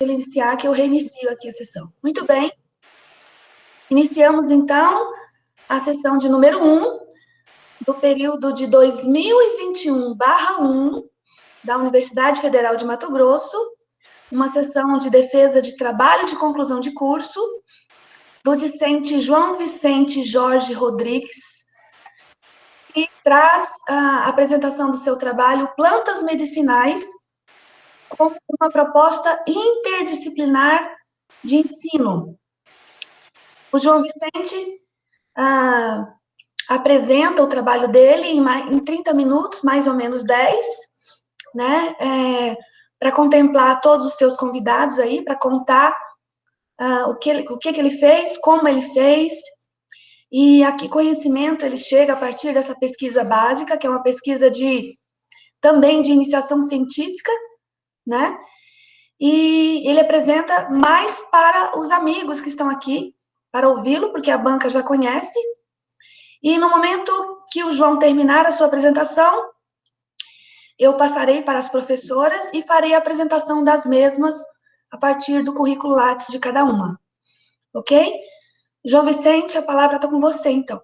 Ele iniciar, que eu reinicio aqui a sessão. Muito bem. Iniciamos, então, a sessão de número 1, do período de 2021/1, da Universidade Federal de Mato Grosso, uma sessão de defesa de trabalho de conclusão de curso, do discente João Vicente Jorge Rodrigues, que traz a apresentação do seu trabalho Plantas Medicinais, como uma proposta interdisciplinar de ensino. O João Vicente apresenta o trabalho dele em 30 minutos, mais ou menos 10, né? Para contemplar todos os seus convidados aí, para contar o que ele fez, como ele fez, e a que conhecimento ele chega a partir dessa pesquisa básica, que é uma pesquisa também de iniciação científica, né? E ele apresenta mais para os amigos que estão aqui, para ouvi-lo, porque a banca já conhece. E no momento que o João terminar a sua apresentação, eu passarei para as professoras e farei a apresentação das mesmas a partir do currículo Lattes de cada uma. Ok? João Vicente, a palavra está com você, então.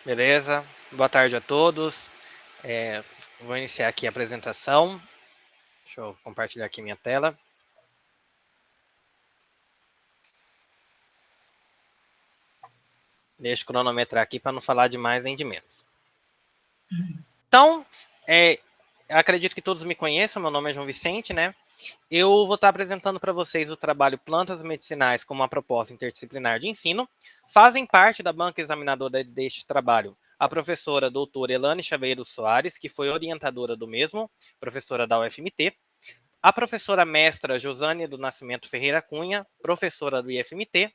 Beleza. Boa tarde a todos. Vou iniciar aqui a apresentação. Deixa eu compartilhar aqui minha tela. Deixa eu cronometrar aqui para não falar de mais nem de menos. Então, acredito que todos me conheçam, meu nome é João Vicente, né? Eu vou estar apresentando para vocês o trabalho Plantas Medicinais como uma proposta interdisciplinar de ensino. Fazem parte da banca examinadora deste trabalho a professora doutora Elane Chaveiro Soares, que foi orientadora do mesmo, professora da UFMT, a professora mestra Josânia do Nascimento Ferreira Cunha, professora do IFMT,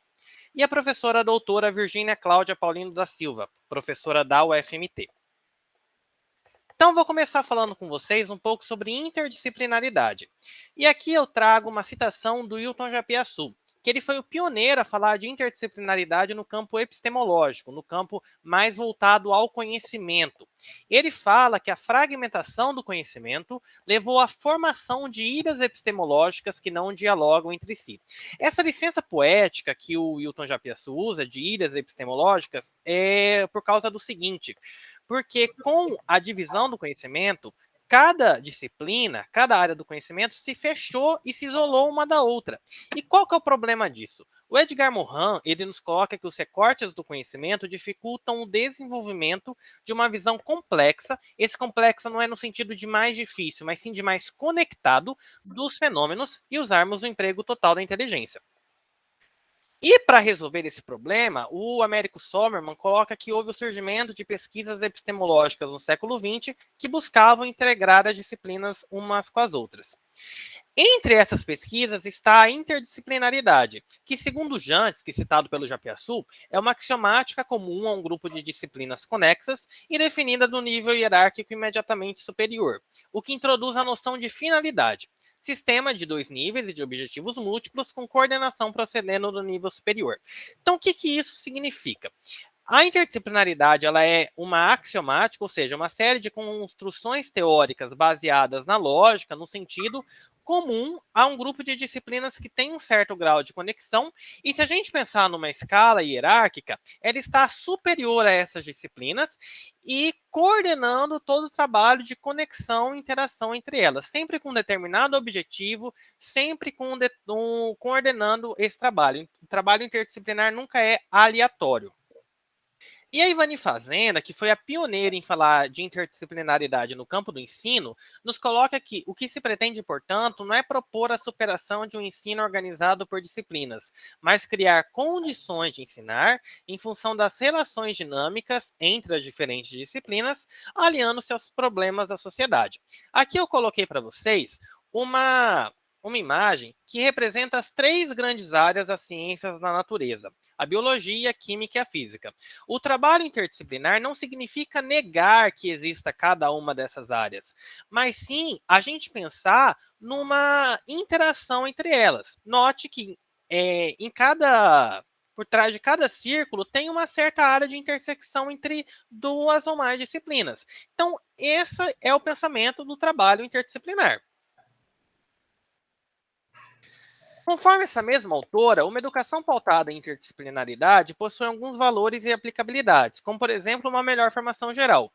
e a professora doutora Virgínia Cláudia Paulino da Silva, professora da UFMT. Então, vou começar falando com vocês um pouco sobre interdisciplinaridade. E aqui eu trago uma citação do Hilton Japiaçu, que ele foi o pioneiro a falar de interdisciplinaridade no campo epistemológico, no campo mais voltado ao conhecimento. Ele fala que a fragmentação do conhecimento levou à formação de ilhas epistemológicas que não dialogam entre si. Essa licença poética que o Hilton Japiaçu usa, de ilhas epistemológicas, é por causa do seguinte: porque com a divisão do conhecimento, cada disciplina, cada área do conhecimento se fechou e se isolou uma da outra. E qual que é o problema disso? O Edgar Morin, ele nos coloca que os recortes do conhecimento dificultam o desenvolvimento de uma visão complexa. Esse complexo não é no sentido de mais difícil, mas sim de mais conectado dos fenômenos e usarmos o emprego total da inteligência. E para resolver esse problema, o Américo Sommermann coloca que houve o surgimento de pesquisas epistemológicas no século XX que buscavam integrar as disciplinas umas com as outras. Entre essas pesquisas está a interdisciplinaridade, que, segundo Jantsky, citado pelo Japiaçu, é uma axiomática comum a um grupo de disciplinas conexas e definida do nível hierárquico imediatamente superior, o que introduz a noção de finalidade, sistema de dois níveis e de objetivos múltiplos com coordenação procedendo do nível superior. Então, o que isso significa? A interdisciplinaridade ela é uma axiomática, ou seja, uma série de construções teóricas baseadas na lógica, no sentido comum a um grupo de disciplinas que tem um certo grau de conexão, e se a gente pensar numa escala hierárquica, ela está superior a essas disciplinas e coordenando todo o trabalho de conexão e interação entre elas, sempre com um determinado objetivo, sempre coordenando esse trabalho. O trabalho interdisciplinar nunca é aleatório. E a Ivani Fazenda, que foi a pioneira em falar de interdisciplinaridade no campo do ensino, nos coloca que o que se pretende, portanto, não é propor a superação de um ensino organizado por disciplinas, mas criar condições de ensinar em função das relações dinâmicas entre as diferentes disciplinas, aliando-se aos problemas da sociedade. Aqui eu coloquei para vocês uma imagem que representa as três grandes áreas das ciências da natureza: a biologia, a química e a física. O trabalho interdisciplinar não significa negar que exista cada uma dessas áreas, mas sim a gente pensar numa interação entre elas. Note que por trás de cada círculo tem uma certa área de intersecção entre duas ou mais disciplinas. Então, esse é o pensamento do trabalho interdisciplinar. Conforme essa mesma autora, uma educação pautada em interdisciplinaridade possui alguns valores e aplicabilidades, como, por exemplo, uma melhor formação geral.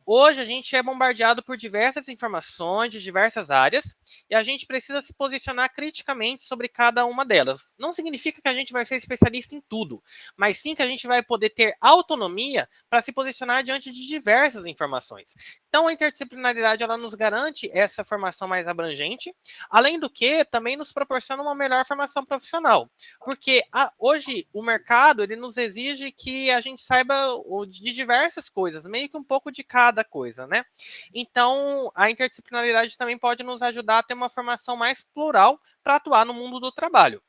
Hoje a gente é bombardeado por diversas informações de diversas áreas e a gente precisa se posicionar criticamente sobre cada uma delas. Não significa que a gente vai ser especialista em tudo, mas sim que a gente vai poder ter autonomia para se posicionar diante de diversas informações. Então a interdisciplinaridade ela nos garante essa formação mais abrangente, além do que também nos proporciona uma melhor formação profissional, porque hoje o mercado ele nos exige que a gente saiba de diversas coisas, meio que um pouco de cada coisa, né? Então, a interdisciplinaridade também pode nos ajudar a ter uma formação mais plural para atuar no mundo do trabalho.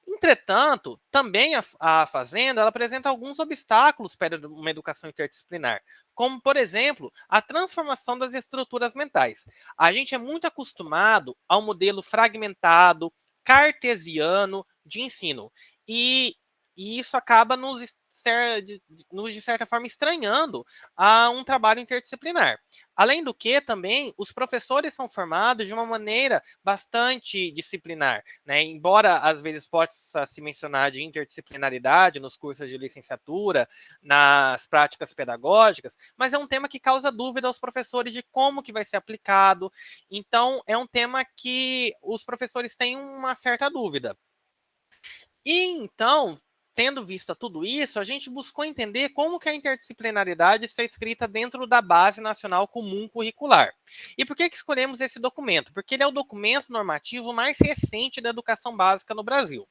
Entretanto, também a Fazenda ela apresenta alguns obstáculos para uma educação interdisciplinar, como, por exemplo, a transformação das estruturas mentais. A gente é muito acostumado ao modelo fragmentado, cartesiano de ensino, e, e isso acaba de certa forma, estranhando a um trabalho interdisciplinar. Além do que, também, os professores são formados de uma maneira bastante disciplinar, né? Embora às vezes possa se mencionar de interdisciplinaridade nos cursos de licenciatura, nas práticas pedagógicas, mas é um tema que causa dúvida aos professores de como que vai ser aplicado. Então, é um tema que os professores têm uma certa dúvida. E então, tendo visto tudo isso, a gente buscou entender como que a interdisciplinaridade está escrita dentro da Base Nacional Comum Curricular. E por que escolhemos esse documento? Porque ele é o documento normativo mais recente da educação básica no Brasil.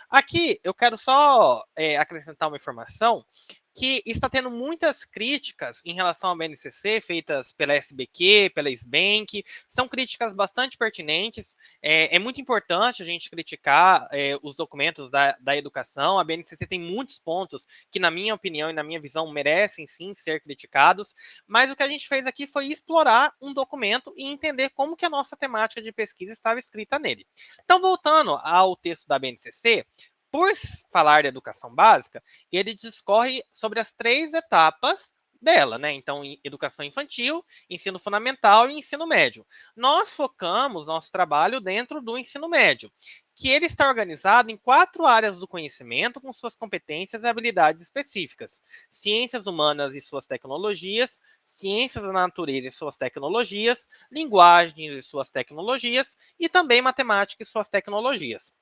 Aqui eu quero só acrescentar uma informação que está tendo muitas críticas em relação ao BNCC, feitas pela SBQ, pela SBank, são críticas bastante pertinentes, é muito importante a gente criticar os documentos da educação, a BNCC tem muitos pontos que, na minha opinião e na minha visão, merecem sim ser criticados, mas o que a gente fez aqui foi explorar um documento e entender como que a nossa temática de pesquisa estava escrita nele. Então, voltando ao texto da BNCC, por falar de educação básica, ele discorre sobre as 3 etapas dela, né? Então, educação infantil, ensino fundamental e ensino médio. Nós focamos nosso trabalho dentro do ensino médio, que ele está organizado em 4 áreas do conhecimento com suas competências e habilidades específicas: ciências humanas e suas tecnologias, ciências da natureza e suas tecnologias, linguagens e suas tecnologias e também matemática e suas tecnologias.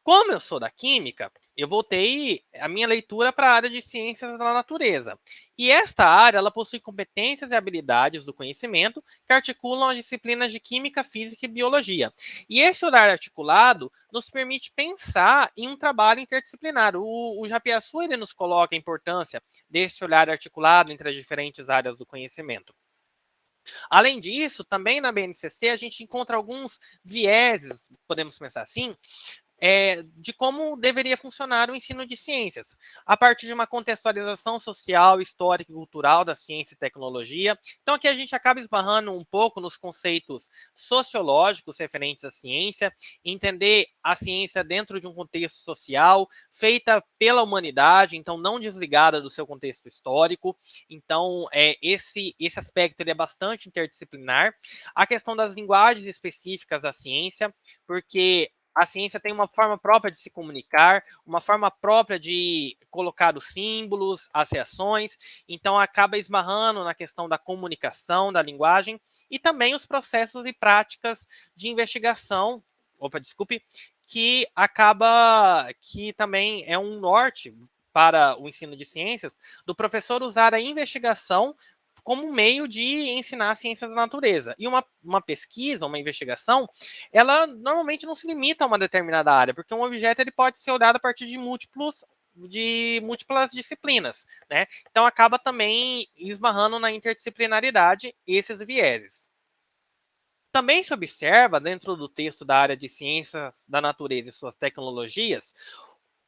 Como eu sou da química, eu voltei a minha leitura para a área de ciências da natureza. E esta área ela possui competências e habilidades do conhecimento que articulam as disciplinas de química, física e biologia. E esse olhar articulado nos permite pensar em um trabalho interdisciplinar. O Japiaçu ele nos coloca a importância desse olhar articulado entre as diferentes áreas do conhecimento. Além disso, também na BNCC a gente encontra alguns vieses, podemos pensar assim, de como deveria funcionar o ensino de ciências, a partir de uma contextualização social, histórica e cultural da ciência e tecnologia. Então, aqui a gente acaba esbarrando um pouco nos conceitos sociológicos referentes à ciência, entender a ciência dentro de um contexto social, feita pela humanidade, então não desligada do seu contexto histórico. Então, esse aspecto ele é bastante interdisciplinar. A questão das linguagens específicas da ciência, porque a ciência tem uma forma própria de se comunicar, uma forma própria de colocar os símbolos, as reações, então acaba esbarrando na questão da comunicação, da linguagem, e também os processos e práticas de investigação, que também é um norte para o ensino de ciências, do professor usar a investigação como meio de ensinar ciências da natureza. E uma pesquisa, uma investigação, ela normalmente não se limita a uma determinada área, porque um objeto ele pode ser olhado a partir de múltiplas disciplinas, né? Então acaba também esbarrando na interdisciplinaridade esses vieses. Também se observa, dentro do texto da área de ciências da natureza e suas tecnologias,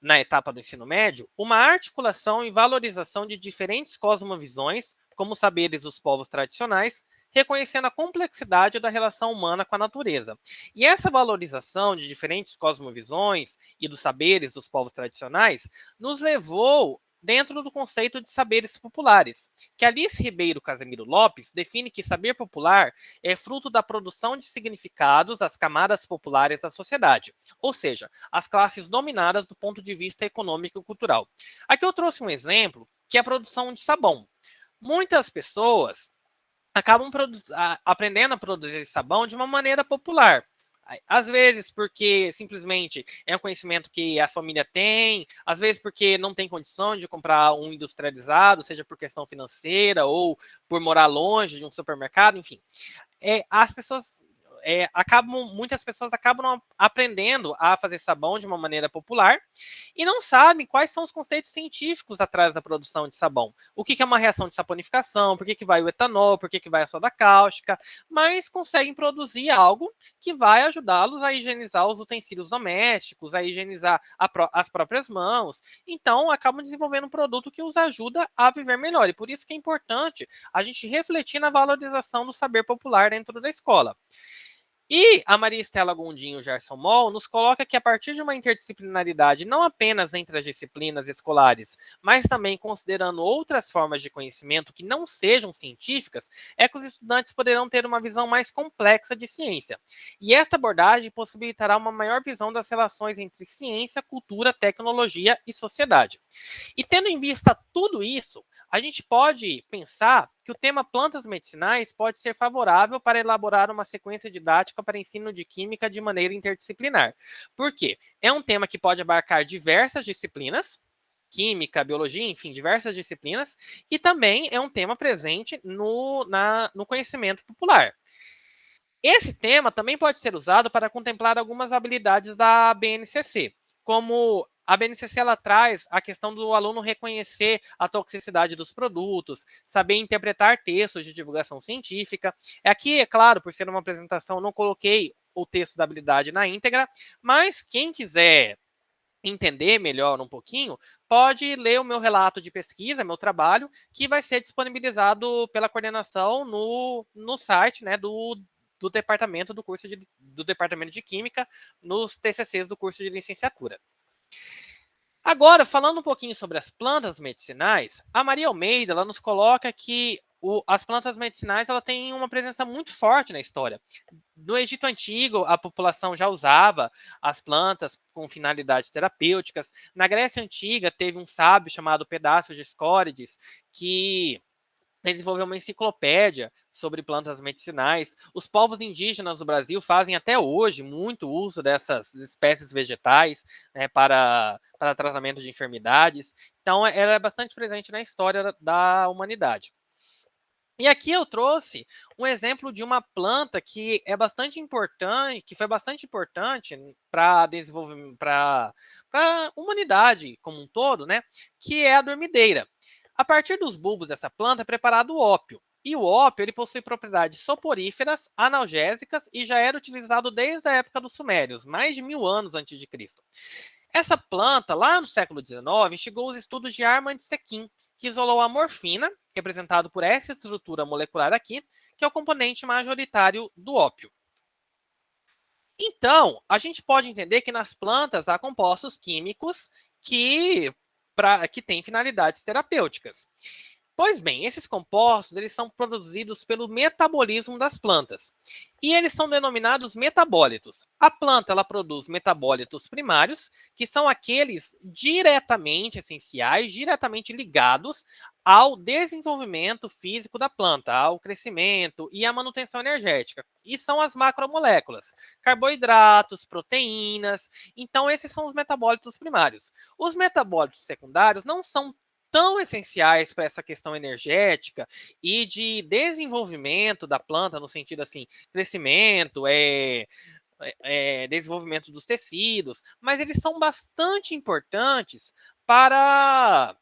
na etapa do ensino médio, uma articulação e valorização de diferentes cosmovisões, como os saberes dos povos tradicionais, reconhecendo a complexidade da relação humana com a natureza. E essa valorização de diferentes cosmovisões e dos saberes dos povos tradicionais nos levou dentro do conceito de saberes populares, que Alice Ribeiro Casemiro Lopes define que saber popular é fruto da produção de significados às camadas populares da sociedade, ou seja, as classes dominadas do ponto de vista econômico e cultural. Aqui eu trouxe um exemplo, que é a produção de sabão. Muitas pessoas acabam aprendendo a produzir sabão de uma maneira popular. Às vezes porque simplesmente é um conhecimento que a família tem, às vezes porque não tem condição de comprar um industrializado, seja por questão financeira ou por morar longe de um supermercado, enfim. As pessoas muitas pessoas acabam aprendendo a fazer sabão de uma maneira popular e não sabem quais são os conceitos científicos atrás da produção de sabão. O que é uma reação de saponificação, por que vai o etanol, por que vai a soda cáustica, mas conseguem produzir algo que vai ajudá-los a higienizar os utensílios domésticos, a higienizar as próprias mãos. Então, acabam desenvolvendo um produto que os ajuda a viver melhor. E por isso que é importante a gente refletir na valorização do saber popular dentro da escola. E a Maria Estela Gondinho Gerson Moll nos coloca que a partir de uma interdisciplinaridade não apenas entre as disciplinas escolares, mas também considerando outras formas de conhecimento que não sejam científicas, é que os estudantes poderão ter uma visão mais complexa de ciência. E esta abordagem possibilitará uma maior visão das relações entre ciência, cultura, tecnologia e sociedade. E tendo em vista tudo isso, a gente pode pensar que o tema plantas medicinais pode ser favorável para elaborar uma sequência didática para ensino de química de maneira interdisciplinar. Por quê? É um tema que pode abarcar diversas disciplinas, química, biologia, enfim, diversas disciplinas, e também é um tema presente no conhecimento popular. Esse tema também pode ser usado para contemplar algumas habilidades da BNCC, como a BNCC ela traz a questão do aluno reconhecer a toxicidade dos produtos, saber interpretar textos de divulgação científica. Aqui, é claro, por ser uma apresentação, não coloquei o texto da habilidade na íntegra, mas quem quiser entender melhor um pouquinho, pode ler o meu relato de pesquisa, meu trabalho, que vai ser disponibilizado pela coordenação no site, né, do departamento do departamento de Química, nos TCCs do curso de licenciatura. Agora, falando um pouquinho sobre as plantas medicinais, a Maria Almeida ela nos coloca que as plantas medicinais ela têm uma presença muito forte na história. No Egito Antigo, a população já usava as plantas com finalidades terapêuticas. Na Grécia Antiga, teve um sábio chamado Pedácio de Escórides, que desenvolveu uma enciclopédia sobre plantas medicinais. Os povos indígenas do Brasil fazem até hoje muito uso dessas espécies vegetais, né, para tratamento de enfermidades. Então, ela é bastante presente na história da humanidade. E aqui eu trouxe um exemplo de uma planta que é bastante importante, que foi bastante importante para desenvolvimento, para a humanidade como um todo, né? Que é a dormideira. A partir dos bulbos dessa planta é preparado o ópio. E o ópio ele possui propriedades soporíferas, analgésicas e já era utilizado desde a época dos sumérios, mais de 1000 anos antes de Cristo. Essa planta, lá no século XIX, instigou os estudos de Armand Sequin, que isolou a morfina, representado por essa estrutura molecular aqui, que é o componente majoritário do ópio. Então, a gente pode entender que nas plantas há compostos químicos que têm finalidades terapêuticas. Pois bem, esses compostos eles são produzidos pelo metabolismo das plantas e eles são denominados metabólitos. A planta ela produz metabólitos primários, que são aqueles diretamente essenciais, diretamente ligados ao desenvolvimento físico da planta, ao crescimento e à manutenção energética. E são as macromoléculas, carboidratos, proteínas. Então, esses são os metabólitos primários. Os metabólitos secundários não são tão essenciais para essa questão energética e de desenvolvimento da planta, no sentido assim, crescimento, desenvolvimento dos tecidos, mas eles são bastante importantes para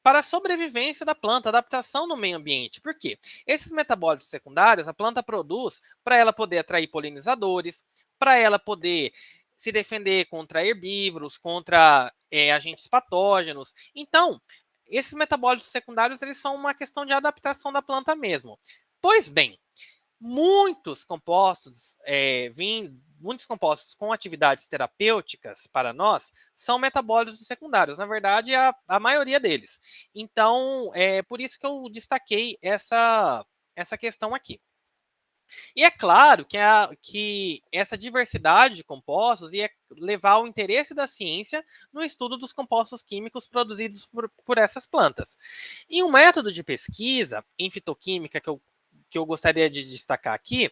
a sobrevivência da planta, adaptação no meio ambiente. Por quê? Esses metabólitos secundários a planta produz para ela poder atrair polinizadores, para ela poder se defender contra herbívoros, contra agentes patógenos. Então, esses metabólitos secundários eles são uma questão de adaptação da planta mesmo. Pois bem, muitos compostos muitos compostos com atividades terapêuticas para nós são metabólitos secundários, na verdade, a maioria deles. Então, é por isso que eu destaquei essa questão aqui. E é claro que essa diversidade de compostos ia levar o interesse da ciência no estudo dos compostos químicos produzidos por essas plantas. E um método de pesquisa em fitoquímica que eu gostaria de destacar aqui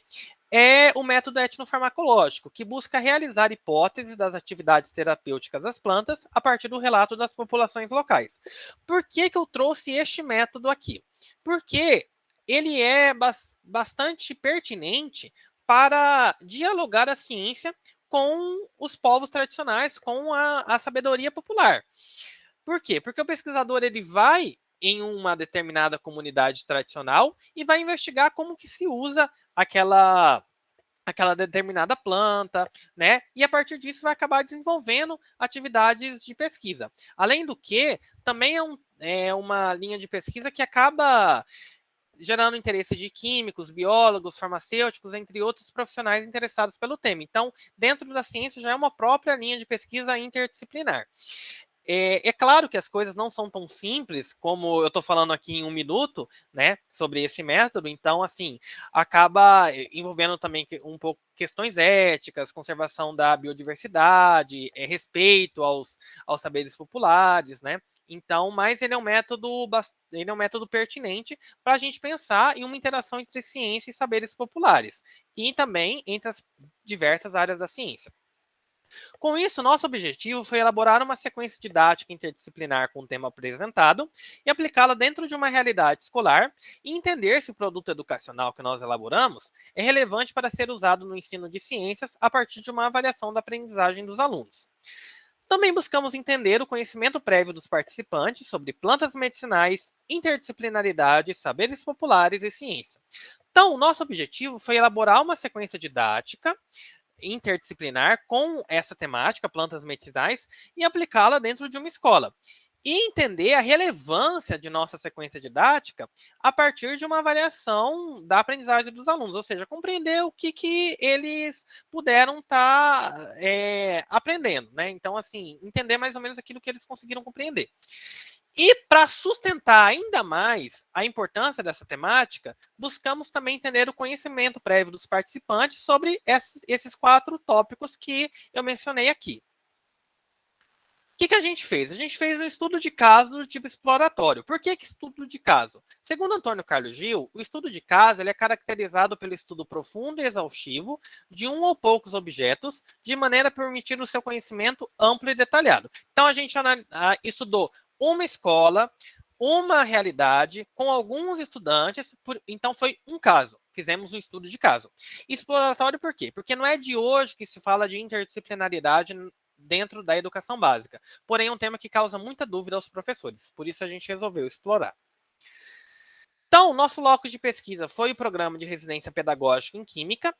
é o método etnofarmacológico, que busca realizar hipóteses das atividades terapêuticas das plantas a partir do relato das populações locais. Por que eu trouxe este método aqui? Porque ele é bastante pertinente para dialogar a ciência com os povos tradicionais, com a sabedoria popular. Por quê? Porque o pesquisador ele vai em uma determinada comunidade tradicional e vai investigar como que se usa aquela determinada planta, né? E a partir disso vai acabar desenvolvendo atividades de pesquisa. Além do que, também é uma linha de pesquisa que acaba gerando interesse de químicos, biólogos, farmacêuticos, entre outros profissionais interessados pelo tema. Então, dentro da ciência já é uma própria linha de pesquisa interdisciplinar. É claro que as coisas não são tão simples como eu estou falando aqui em um minuto, né, sobre esse método. Então, assim, acaba envolvendo também um pouco questões éticas, conservação da biodiversidade, respeito aos saberes populares, né? Então, mas ele é um método pertinente para a gente pensar em uma interação entre ciência e saberes populares e também entre as diversas áreas da ciência. Com isso, nosso objetivo foi elaborar uma sequência didática interdisciplinar com o tema apresentado e aplicá-la dentro de uma realidade escolar e entender se o produto educacional que nós elaboramos é relevante para ser usado no ensino de ciências a partir de uma avaliação da aprendizagem dos alunos. Também buscamos entender o conhecimento prévio dos participantes sobre plantas medicinais, interdisciplinaridade, saberes populares e ciência. Então, nosso objetivo foi elaborar uma sequência didática interdisciplinar com essa temática, plantas medicinais, e aplicá-la dentro de uma escola. E entender a relevância de nossa sequência didática a partir de uma avaliação da aprendizagem dos alunos, ou seja, compreender o que eles puderam estar aprendendo, né? Então, assim, entender mais ou menos aquilo que eles conseguiram compreender. E para sustentar ainda mais a importância dessa temática, buscamos também entender o conhecimento prévio dos participantes sobre esses 4 tópicos que eu mencionei aqui. O que a gente fez? A gente fez um estudo de caso do tipo exploratório. Por que estudo de caso? Segundo Antônio Carlos Gil, o estudo de caso ele é caracterizado pelo estudo profundo e exaustivo de um ou poucos objetos, de maneira a permitir o seu conhecimento amplo e detalhado. Então, a gente estudou uma escola, uma realidade, com alguns estudantes, então foi um caso. Fizemos um estudo de caso. Exploratório por quê? Porque não é de hoje que se fala de interdisciplinaridade dentro da educação básica. Porém, é um tema que causa muita dúvida aos professores. Por isso, a gente resolveu explorar. Então, nosso locus de pesquisa foi o programa de residência pedagógica em Química.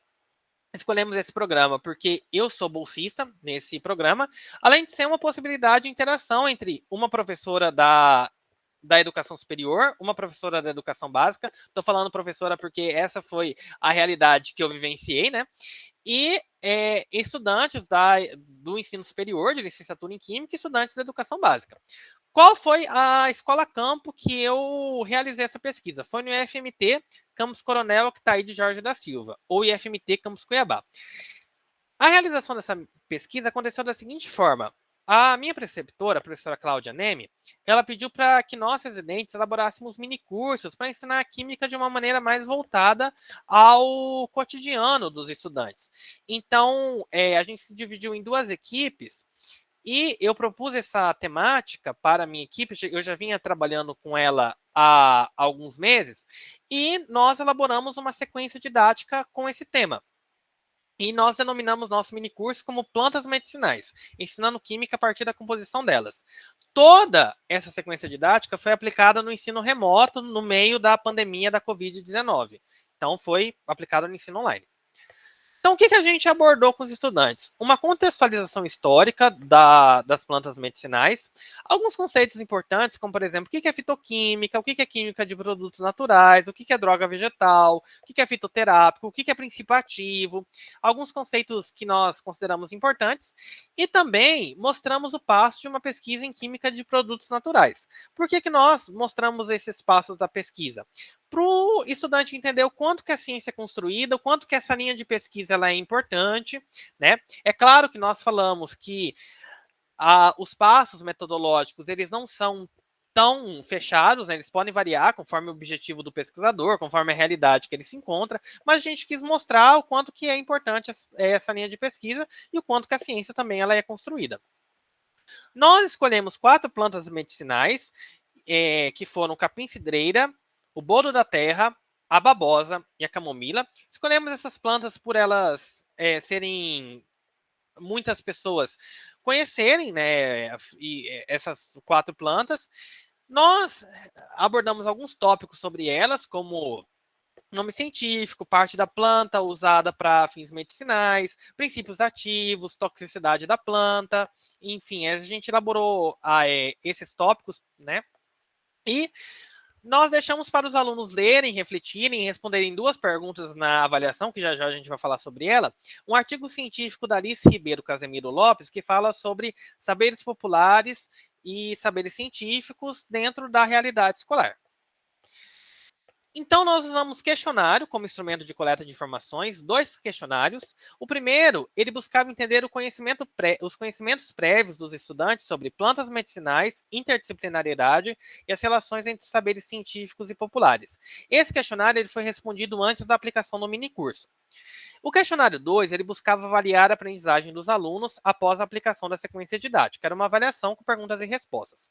Escolhemos esse programa porque eu sou bolsista nesse programa, além de ser uma possibilidade de interação entre uma professora da educação superior, uma professora da educação básica. Estou falando professora porque essa foi a realidade que eu vivenciei, né? E estudantes do ensino superior, de licenciatura em Química, e estudantes da educação básica. Qual foi a escola campo que eu realizei essa pesquisa? Foi no IFMT Campus Coronel Octaíde Jorge da Silva, ou IFMT Campus Cuiabá. A realização dessa pesquisa aconteceu da seguinte forma. A minha preceptora, a professora Cláudia Neme, ela pediu para que nós, residentes, elaborássemos minicursos para ensinar a química de uma maneira mais voltada ao cotidiano dos estudantes. Então, a gente se dividiu em 2 equipes e eu propus essa temática para a minha equipe. Eu já vinha trabalhando com ela há alguns meses e nós elaboramos uma sequência didática com esse tema. E nós denominamos nosso minicurso como plantas medicinais, ensinando química a partir da composição delas. Toda essa sequência didática foi aplicada no ensino remoto no meio da pandemia da Covid-19. Então, foi aplicada no ensino online. Então, o que a gente abordou com os estudantes? Uma contextualização histórica das plantas medicinais, alguns conceitos importantes, como, por exemplo, o que é fitoquímica, o que é química de produtos naturais, o que é droga vegetal, o que é fitoterápico, o que é princípio ativo, alguns conceitos que nós consideramos importantes, e também mostramos o passo de uma pesquisa em química de produtos naturais. Por que nós mostramos esses passos da pesquisa? Para o estudante entender o quanto que a ciência é construída, o quanto que essa linha de pesquisa ela é importante, né? É claro que nós falamos que os passos metodológicos eles não são tão fechados, né? Eles podem variar conforme o objetivo do pesquisador, conforme a realidade que ele se encontra, mas a gente quis mostrar o quanto que é importante essa linha de pesquisa e o quanto que a ciência também ela é construída. Nós escolhemos 4 plantas medicinais, que foram capim-cidreira, o boldo da terra, a babosa e a camomila. Escolhemos essas plantas por elas serem muitas pessoas conhecerem, né, essas 4 plantas. Nós abordamos alguns tópicos sobre elas, como nome científico, parte da planta usada para fins medicinais, princípios ativos, toxicidade da planta, enfim, a gente elaborou esses tópicos, né? E nós deixamos para os alunos lerem, refletirem, responderem 2 perguntas na avaliação, que já já a gente vai falar sobre ela. Um artigo científico da Alice Ribeiro Casemiro Lopes, que fala sobre saberes populares e saberes científicos dentro da realidade escolar. Então, nós usamos questionário como instrumento de coleta de informações, 2 questionários. O primeiro, ele buscava entender os conhecimentos prévios dos estudantes sobre plantas medicinais, interdisciplinariedade e as relações entre saberes científicos e populares. Esse questionário ele foi respondido antes da aplicação do minicurso. O questionário 2, ele buscava avaliar a aprendizagem dos alunos após a aplicação da sequência didática. Era uma avaliação com perguntas e respostas.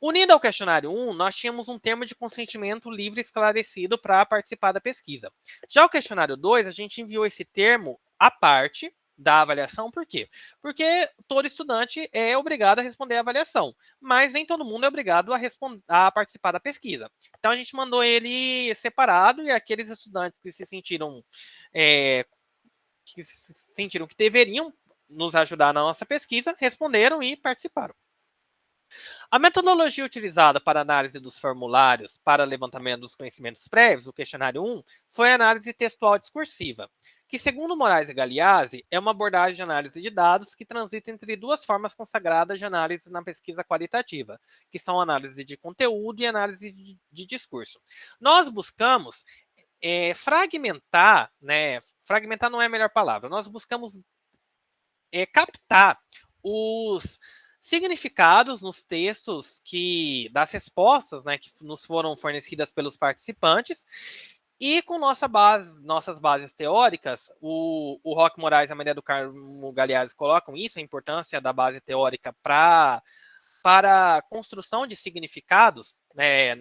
Unido ao questionário 1, nós tínhamos um termo de consentimento livre esclarecido para participar da pesquisa. Já o questionário 2, a gente enviou esse termo à parte da avaliação, por quê? Porque todo estudante é obrigado a responder a avaliação, mas nem todo mundo é obrigado a participar da pesquisa. Então a gente mandou ele separado e aqueles estudantes que se sentiram que deveriam nos ajudar na nossa pesquisa, responderam e participaram. A metodologia utilizada para análise dos formulários para levantamento dos conhecimentos prévios, o questionário 1, foi a análise textual discursiva, que, segundo Moraes e Galeazzi, é uma abordagem de análise de dados que transita entre 2 formas consagradas de análise na pesquisa qualitativa, que são análise de conteúdo e análise de discurso. Nós buscamos fragmentar, né? Fragmentar não é a melhor palavra. Nós buscamos captar os significados nos textos das respostas, né, que nos foram fornecidas pelos participantes, e com nossas bases teóricas, o Roque Moraes e a Maria do Carmo Galeazzi colocam isso, a importância da base teórica para a construção de significados, né,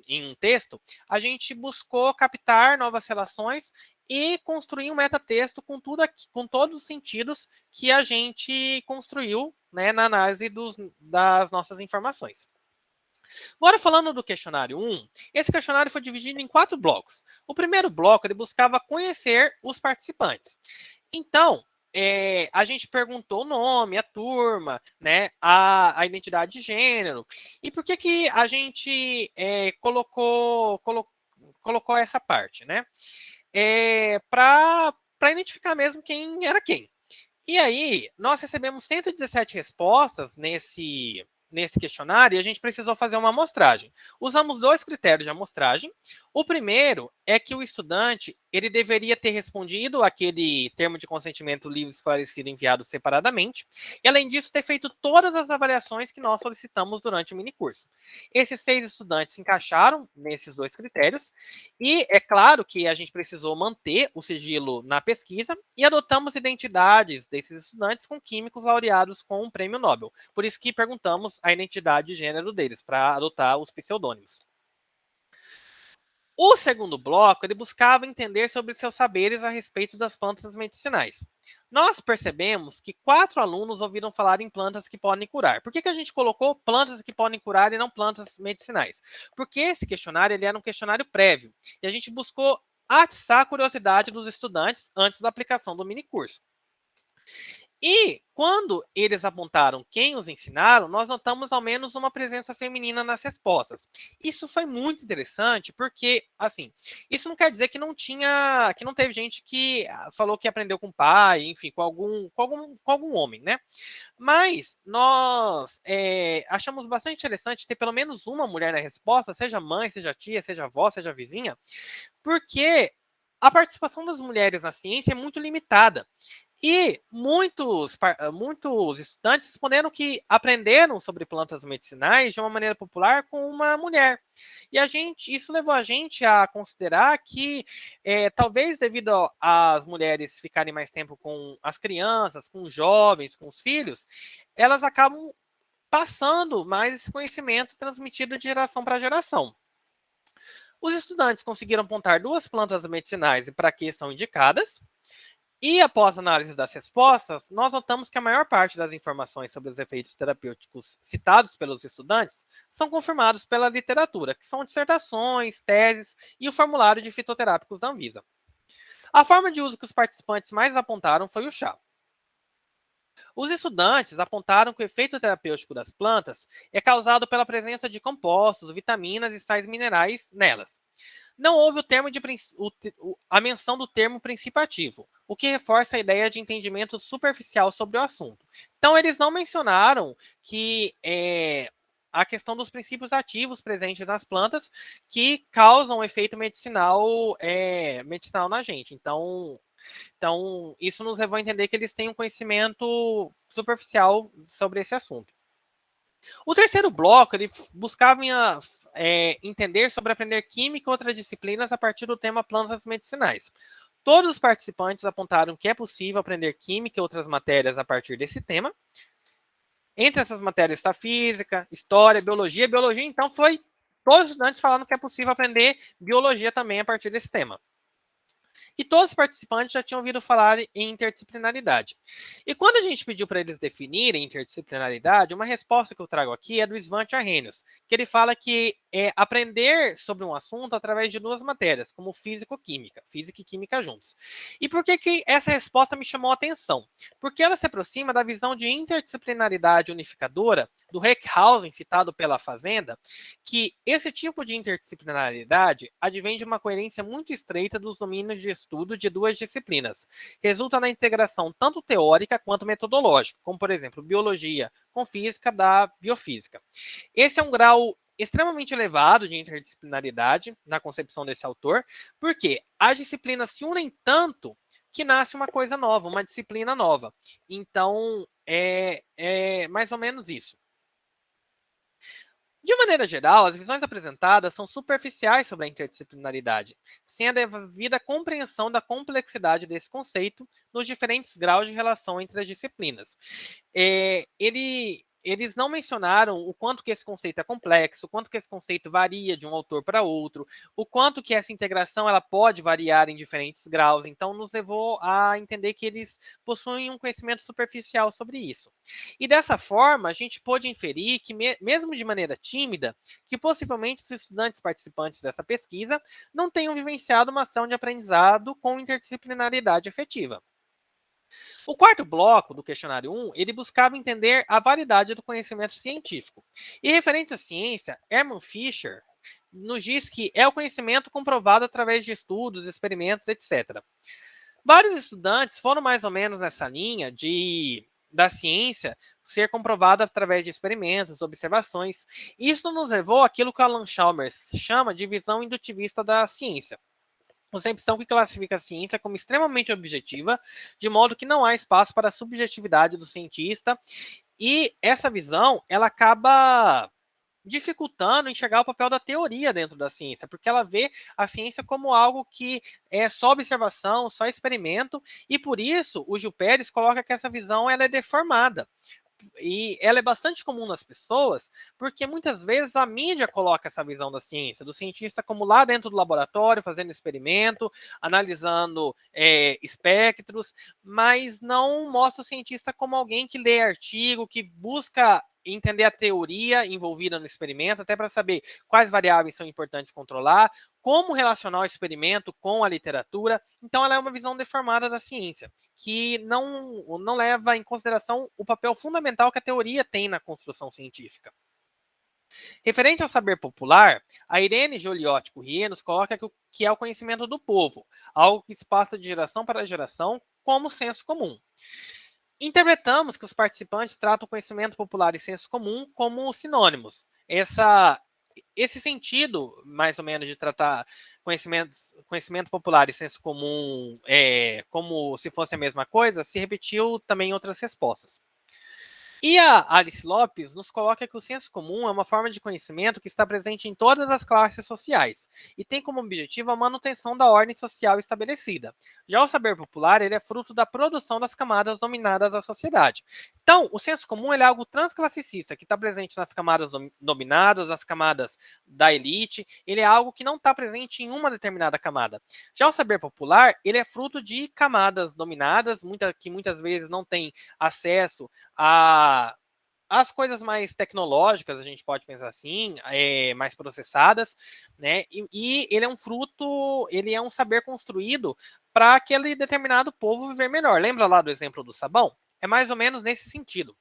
em um texto, a gente buscou captar novas relações e construir um metatexto com todos os sentidos que a gente construiu, né, na análise das nossas informações. Agora, falando do questionário 1, esse questionário foi dividido em 4 blocos. O primeiro bloco, ele buscava conhecer os participantes. Então, a gente perguntou o nome, a turma, né, a identidade de gênero. E por que a gente colocou essa parte, né? Para identificar mesmo quem era quem. E aí, nós recebemos 117 respostas nesse questionário e a gente precisou fazer uma amostragem. Usamos 2 critérios de amostragem. O primeiro é que o estudante ele deveria ter respondido aquele termo de consentimento livre esclarecido enviado separadamente e, além disso, ter feito todas as avaliações que nós solicitamos durante o minicurso. Esses 6 estudantes se encaixaram nesses 2 critérios e é claro que a gente precisou manter o sigilo na pesquisa e adotamos identidades desses estudantes com químicos laureados com um prêmio Nobel. Por isso que perguntamos a identidade de gênero deles, para adotar os pseudônimos. O segundo bloco, ele buscava entender sobre seus saberes a respeito das plantas medicinais. Nós percebemos que 4 alunos ouviram falar em plantas que podem curar. Por que a gente colocou plantas que podem curar e não plantas medicinais? Porque esse questionário ele era um questionário prévio. E a gente buscou atiçar a curiosidade dos estudantes antes da aplicação do minicurso. E quando eles apontaram quem os ensinaram, nós notamos ao menos uma presença feminina nas respostas. Isso foi muito interessante, porque, assim, isso não quer dizer que não teve gente que falou que aprendeu com o pai, enfim, com algum homem, né? Mas nós achamos bastante interessante ter pelo menos uma mulher na resposta, seja mãe, seja tia, seja avó, seja vizinha, porque a participação das mulheres na ciência é muito limitada. E muitos estudantes responderam que aprenderam sobre plantas medicinais de uma maneira popular com uma mulher. E isso levou a gente a considerar que, talvez devido às mulheres ficarem mais tempo com as crianças, com os jovens, com os filhos, elas acabam passando mais esse conhecimento transmitido de geração para geração. Os estudantes conseguiram apontar 2 plantas medicinais e para que são indicadas. E após a análise das respostas, nós notamos que a maior parte das informações sobre os efeitos terapêuticos citados pelos estudantes são confirmados pela literatura, que são dissertações, teses e o formulário de fitoterápicos da Anvisa. A forma de uso que os participantes mais apontaram foi o chá. Os estudantes apontaram que o efeito terapêutico das plantas é causado pela presença de compostos, vitaminas e sais minerais nelas. Não houve a menção do termo princípio ativo, o que reforça a ideia de entendimento superficial sobre o assunto. Então, eles não mencionaram que a questão dos princípios ativos presentes nas plantas que causam efeito medicinal na gente. Então, isso nos levou a entender que eles têm um conhecimento superficial sobre esse assunto. O terceiro bloco, ele buscava entender sobre aprender química e outras disciplinas a partir do tema plantas medicinais. Todos os participantes apontaram que é possível aprender química e outras matérias a partir desse tema. Entre essas matérias está física, história, biologia. Biologia, então, todos os estudantes falando que é possível aprender biologia também a partir desse tema. E todos os participantes já tinham ouvido falar em interdisciplinaridade. E quando a gente pediu para eles definirem interdisciplinaridade, uma resposta que eu trago aqui é do Svante Arrhenius, que ele fala que é aprender sobre um assunto através de 2 matérias, como física e química juntos. E por que essa resposta me chamou a atenção? Porque ela se aproxima da visão de interdisciplinaridade unificadora do Reckhausen, citado pela Fazenda, que esse tipo de interdisciplinaridade advém de uma coerência muito estreita dos domínios de estudo de 2 disciplinas. Resulta na integração tanto teórica quanto metodológica, como, por exemplo, biologia com física da biofísica. Esse é um grau extremamente elevado de interdisciplinaridade na concepção desse autor, porque as disciplinas se unem tanto que nasce uma coisa nova, uma disciplina nova. Então, é mais ou menos isso. De maneira geral, as visões apresentadas são superficiais sobre a interdisciplinaridade, sem a devida compreensão da complexidade desse conceito nos diferentes graus de relação entre as disciplinas. Eles não mencionaram o quanto que esse conceito é complexo, o quanto que esse conceito varia de um autor para outro, o quanto que essa integração ela pode variar em diferentes graus. Então, nos levou a entender que eles possuem um conhecimento superficial sobre isso. E dessa forma, a gente pôde inferir que, mesmo de maneira tímida, que possivelmente os estudantes participantes dessa pesquisa não tenham vivenciado uma ação de aprendizado com interdisciplinaridade efetiva. O quarto bloco do questionário 1, ele buscava entender a validade do conhecimento científico. E referente à ciência, Hermann Fischer nos diz que é o conhecimento comprovado através de estudos, experimentos, etc. Vários estudantes foram mais ou menos nessa linha da ciência ser comprovada através de experimentos, observações. Isso nos levou àquilo que Alan Chalmers chama de visão indutivista da ciência. Concepção que classifica a ciência como extremamente objetiva, de modo que não há espaço para a subjetividade do cientista. E essa visão, ela acaba dificultando enxergar o papel da teoria dentro da ciência, porque ela vê a ciência como algo que é só observação, só experimento, e por isso o Gil Pérez coloca que essa visão ela é deformada. E ela é bastante comum nas pessoas, porque muitas vezes a mídia coloca essa visão da ciência, do cientista como lá dentro do laboratório, fazendo experimento, analisando espectros, mas não mostra o cientista como alguém que lê artigo, que busca entender a teoria envolvida no experimento, até para saber quais variáveis são importantes controlar, como relacionar o experimento com a literatura. Então, ela é uma visão deformada da ciência, que não leva em consideração o papel fundamental que a teoria tem na construção científica. Referente ao saber popular, a Irene Joliot Curie nos coloca que é o conhecimento do povo, algo que se passa de geração para geração como senso comum. Interpretamos que os participantes tratam o conhecimento popular e senso comum como sinônimos. Esse sentido, mais ou menos, de tratar conhecimento popular e senso comum como se fosse a mesma coisa, se repetiu também em outras respostas. E a Alice Lopes nos coloca que o senso comum é uma forma de conhecimento que está presente em todas as classes sociais e tem como objetivo a manutenção da ordem social estabelecida. Já o saber popular, ele é fruto da produção das camadas dominadas da sociedade. Então, o senso comum ele é algo transclassicista, que está presente nas camadas dominadas, nas camadas da elite, ele é algo que não está presente em uma determinada camada. Já o saber popular, ele é fruto de camadas dominadas, que muitas vezes não têm acesso as coisas mais tecnológicas, a gente pode pensar assim, mais processadas, né? E ele é um fruto, ele é um saber construído para aquele determinado povo viver melhor. Lembra lá do exemplo do sabão? É mais ou menos nesse sentido.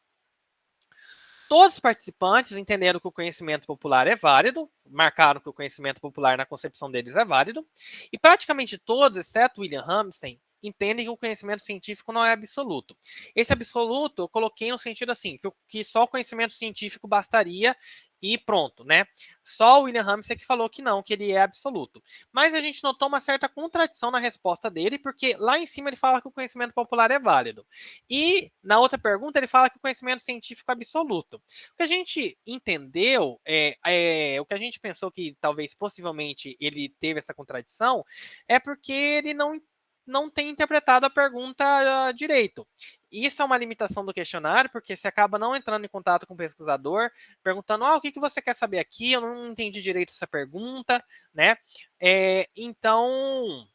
Todos os participantes entenderam que o conhecimento popular é válido, marcaram que o conhecimento popular na concepção deles é válido, e praticamente todos, exceto William Ramsay, entendem que o conhecimento científico não é absoluto. Esse absoluto eu coloquei no sentido assim, que só o conhecimento científico bastaria e pronto, né? Só o William Ramsay que falou que não, que ele é absoluto. Mas a gente notou uma certa contradição na resposta dele, porque lá em cima ele fala que o conhecimento popular é válido. E na outra pergunta ele fala que o conhecimento científico é absoluto. O que a gente entendeu, o que a gente pensou que talvez possivelmente ele teve essa contradição, é porque ele não tem interpretado a pergunta direito. Isso é uma limitação do questionário, porque você acaba não entrando em contato com o pesquisador, perguntando, o que você quer saber aqui? Eu não entendi direito essa pergunta, né? Então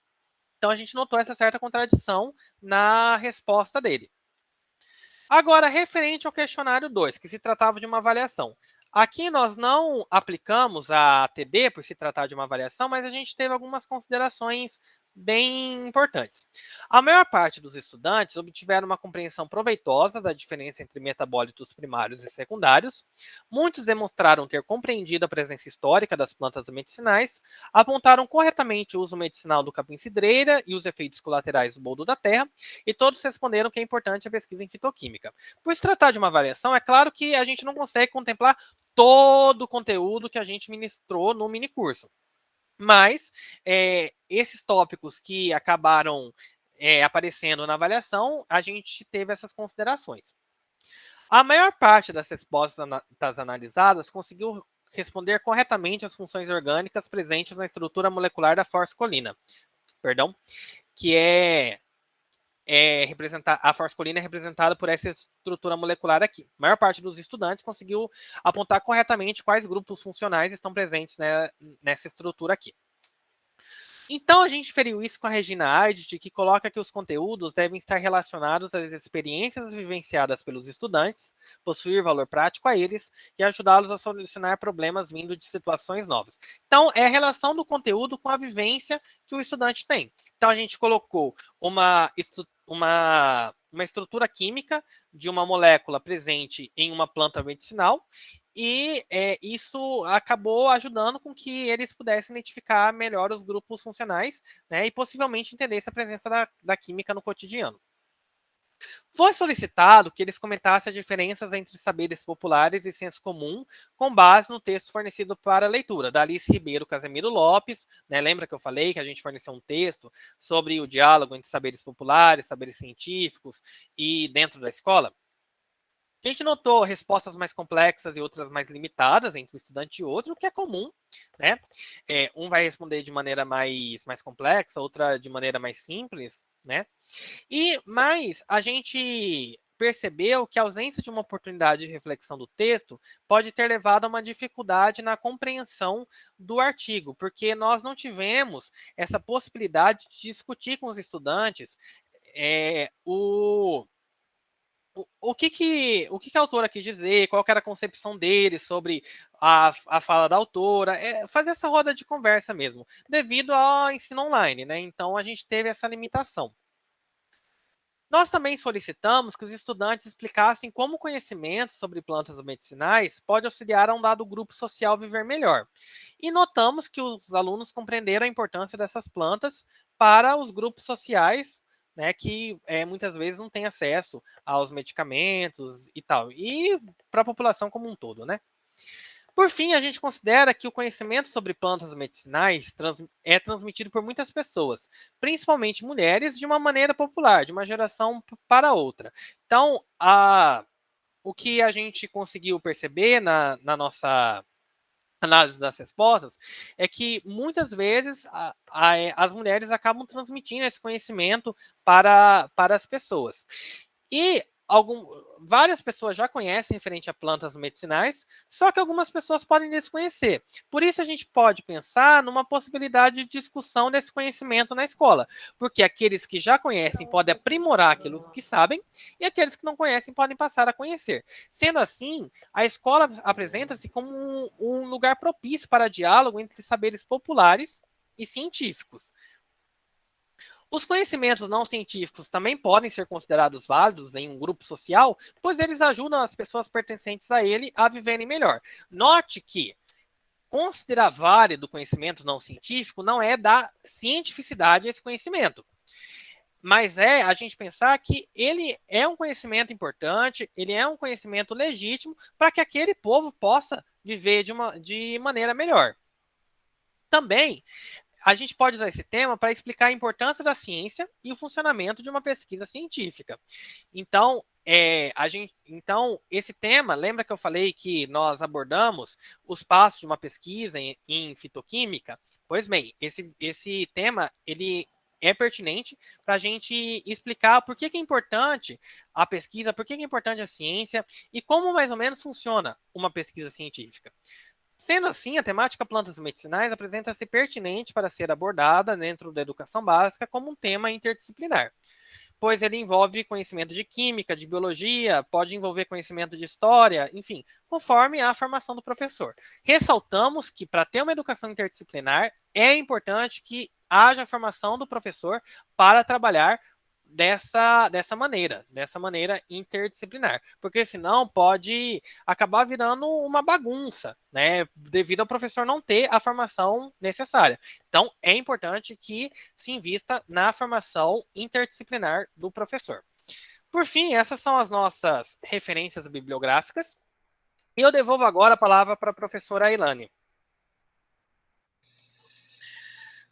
a gente notou essa certa contradição na resposta dele. Agora, referente ao questionário 2, que se tratava de uma avaliação. Aqui nós não aplicamos a ATD por se tratar de uma avaliação, mas a gente teve algumas considerações bem importantes. A maior parte dos estudantes obtiveram uma compreensão proveitosa da diferença entre metabólitos primários e secundários. Muitos demonstraram ter compreendido a presença histórica das plantas medicinais, apontaram corretamente o uso medicinal do capim-cidreira e os efeitos colaterais do boldo da terra, e todos responderam que é importante a pesquisa em fitoquímica. Por se tratar de uma avaliação, é claro que a gente não consegue contemplar todo o conteúdo que a gente ministrou no minicurso. Mas esses tópicos que acabaram aparecendo na avaliação, a gente teve essas considerações. A maior parte das respostas analisadas conseguiu responder corretamente às funções orgânicas presentes na estrutura molecular da forscolina, que a forscolina é representada por essa estrutura molecular aqui. A maior parte dos estudantes conseguiu apontar corretamente quais grupos funcionais estão presentes, né, nessa estrutura aqui. Então, a gente feriu isso com a Regina Ardt, que coloca que os conteúdos devem estar relacionados às experiências vivenciadas pelos estudantes, possuir valor prático a eles e ajudá-los a solucionar problemas vindo de situações novas. Então, é a relação do conteúdo com a vivência que o estudante tem. Então, a gente colocou uma estrutura química de uma molécula presente em uma planta medicinal, e isso acabou ajudando com que eles pudessem identificar melhor os grupos funcionais, né, e possivelmente entender a presença da química no cotidiano. Foi solicitado que eles comentassem as diferenças entre saberes populares e senso comum, com base no texto fornecido para a leitura, da Alice Ribeiro Casemiro Lopes, né? Lembra que eu falei que a gente forneceu um texto sobre o diálogo entre saberes populares, saberes científicos e dentro da escola? A gente notou respostas mais complexas e outras mais limitadas entre um estudante e outro, o que é comum, né? Um vai responder de maneira mais complexa, outra de maneira mais simples, né? Mas a gente percebeu que a ausência de uma oportunidade de reflexão do texto pode ter levado a uma dificuldade na compreensão do artigo, porque nós não tivemos essa possibilidade de discutir com os estudantes o o que a autora quis dizer, qual que era a concepção dele sobre a fala da autora, fazer essa roda de conversa mesmo, devido ao ensino online, né? Então, a gente teve essa limitação. Nós também solicitamos que os estudantes explicassem como o conhecimento sobre plantas medicinais pode auxiliar a um dado grupo social viver melhor. E notamos que os alunos compreenderam a importância dessas plantas para os grupos sociais, né, que muitas vezes não têm acesso aos medicamentos e tal, e para a população como um todo, né? Por fim, a gente considera que o conhecimento sobre plantas medicinais é transmitido por muitas pessoas, principalmente mulheres, de uma maneira popular, de uma geração para outra. Então, o que a gente conseguiu perceber na nossa análise das respostas é que muitas vezes as mulheres acabam transmitindo esse conhecimento para as pessoas. E várias pessoas já conhecem referente a plantas medicinais, só que algumas pessoas podem desconhecer. Por isso, a gente pode pensar numa possibilidade de discussão desse conhecimento na escola, porque aqueles que já conhecem podem aprimorar aquilo que sabem, e aqueles que não conhecem podem passar a conhecer. Sendo assim, a escola apresenta-se como um lugar propício para diálogo entre saberes populares e científicos. Os conhecimentos não científicos também podem ser considerados válidos em um grupo social, pois eles ajudam as pessoas pertencentes a ele a viverem melhor. Note que considerar válido o conhecimento não científico não é dar cientificidade a esse conhecimento, mas é a gente pensar que ele é um conhecimento importante, ele é um conhecimento legítimo para que aquele povo possa viver de maneira melhor. Também a gente pode usar esse tema para explicar a importância da ciência e o funcionamento de uma pesquisa científica. Então, esse tema, lembra que eu falei que nós abordamos os passos de uma pesquisa em fitoquímica? Pois bem, esse tema, ele é pertinente para a gente explicar por que é importante a pesquisa, por que é importante a ciência e como mais ou menos funciona uma pesquisa científica. Sendo assim, a temática plantas medicinais apresenta-se pertinente para ser abordada dentro da educação básica como um tema interdisciplinar, pois ele envolve conhecimento de química, de biologia, pode envolver conhecimento de história, enfim, conforme a formação do professor. Ressaltamos que, para ter uma educação interdisciplinar, é importante que haja a formação do professor para trabalhar dessa maneira interdisciplinar, porque senão pode acabar virando uma bagunça, né, devido ao professor não ter a formação necessária. Então, é importante que se invista na formação interdisciplinar do professor. Por fim, essas são as nossas referências bibliográficas, e eu devolvo agora a palavra para a professora Ailane.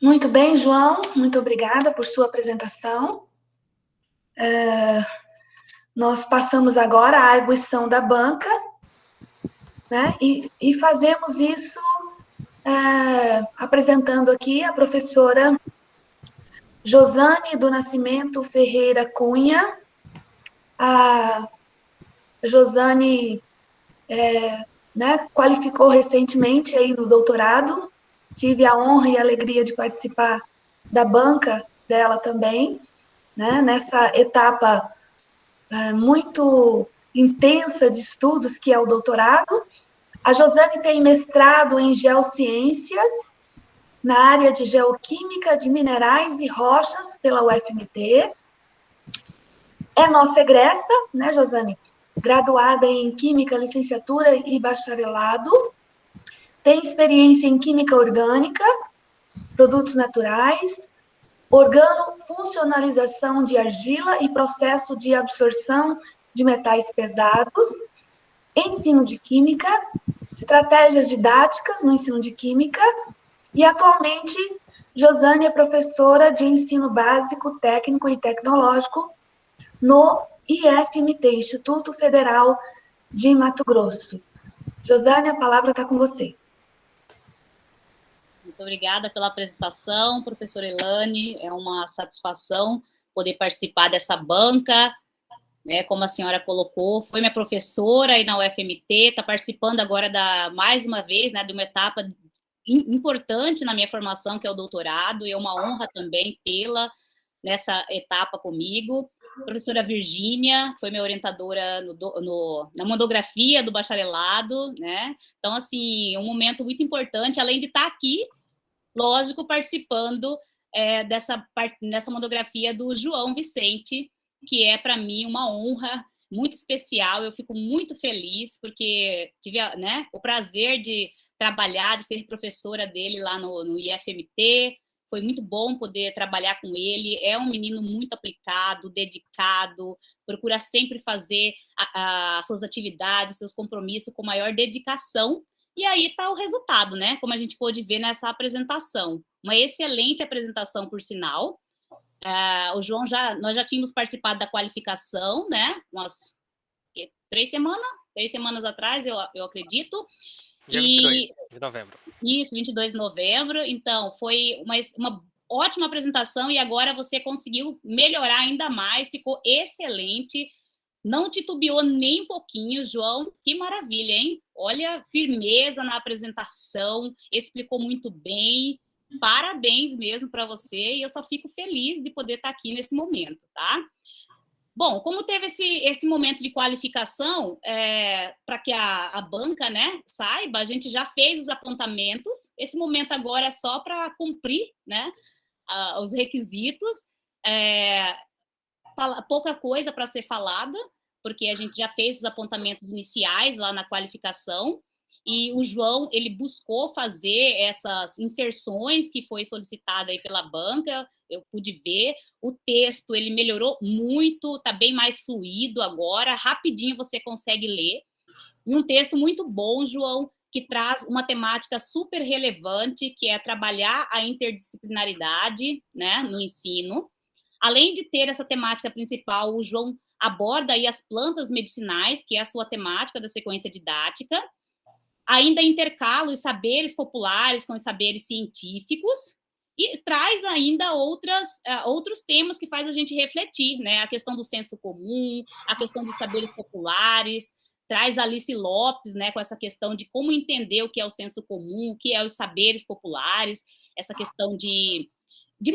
Muito bem, João, muito obrigada por sua apresentação. Nós passamos agora à arguição da banca, né? E fazemos isso apresentando aqui a professora Josane do Nascimento Ferreira Cunha. A Josane né, qualificou recentemente aí no doutorado. Tive a honra e a alegria de participar da banca dela também, né, nessa etapa muito intensa de estudos, que é o doutorado. A Josane tem mestrado em Geociências, na área de Geoquímica de Minerais e Rochas, pela UFMT. É nossa egressa, né, Josane? Graduada em Química, licenciatura e bacharelado. Tem experiência em Química Orgânica, Produtos Naturais, Organofuncionalização de argila e processo de absorção de metais pesados, ensino de Química, estratégias didáticas no ensino de Química, e atualmente Josane é professora de ensino básico, técnico e tecnológico no IFMT, Instituto Federal de Mato Grosso. Josane, a palavra está com você. Muito obrigada pela apresentação, professora Ailane. É uma satisfação poder participar dessa banca, né, como a senhora colocou, foi minha professora aí na UFMT, está participando agora mais uma vez, né, de uma etapa importante na minha formação, que é o doutorado, e é uma honra também tê-la nessa etapa comigo. Professora Virgínia foi minha orientadora na monografia do bacharelado, né? Então, assim, um momento muito importante, além de estar aqui, lógico, participando dessa monografia do João Vicente, que é, para mim, uma honra muito especial. Eu fico muito feliz, porque tive, né, o prazer de trabalhar, de ser professora dele lá no IFMT. Foi muito bom poder trabalhar com ele. É um menino muito aplicado, dedicado, procura sempre fazer as suas atividades, seus compromissos com maior dedicação. E aí está o resultado, né? Como a gente pôde ver nessa apresentação. Uma excelente apresentação, por sinal. O João nós já tínhamos participado da qualificação, né? Umas 3 semanas atrás, eu acredito. Dia 22 de novembro. Isso, 22 de novembro. Então, foi uma ótima apresentação e agora você conseguiu melhorar ainda mais, ficou excelente. Não titubeou nem um pouquinho, João, que maravilha, hein? Olha, firmeza na apresentação, explicou muito bem, parabéns mesmo para você, e eu só fico feliz de poder estar aqui nesse momento, tá? Bom, como teve esse momento de qualificação, para que a banca, né, saiba, a gente já fez os apontamentos, esse momento agora é só para cumprir, né, os requisitos, pouca coisa para ser falada, porque a gente já fez os apontamentos iniciais lá na qualificação, e o João, ele buscou fazer essas inserções que foi solicitada aí pela banca, eu pude ver, o texto, ele melhorou muito, está bem mais fluido agora, rapidinho você consegue ler, e um texto muito bom, João, que traz uma temática super relevante, que é trabalhar a interdisciplinaridade, né, no ensino. Além de ter essa temática principal, o João aborda aí as plantas medicinais, que é a sua temática da sequência didática, ainda intercala os saberes populares com os saberes científicos, e traz ainda outros temas que faz a gente refletir, né? A questão do senso comum, a questão dos saberes populares, traz Alice Lopes, né, com essa questão de como entender o que é o senso comum, o que é os saberes populares, essa questão de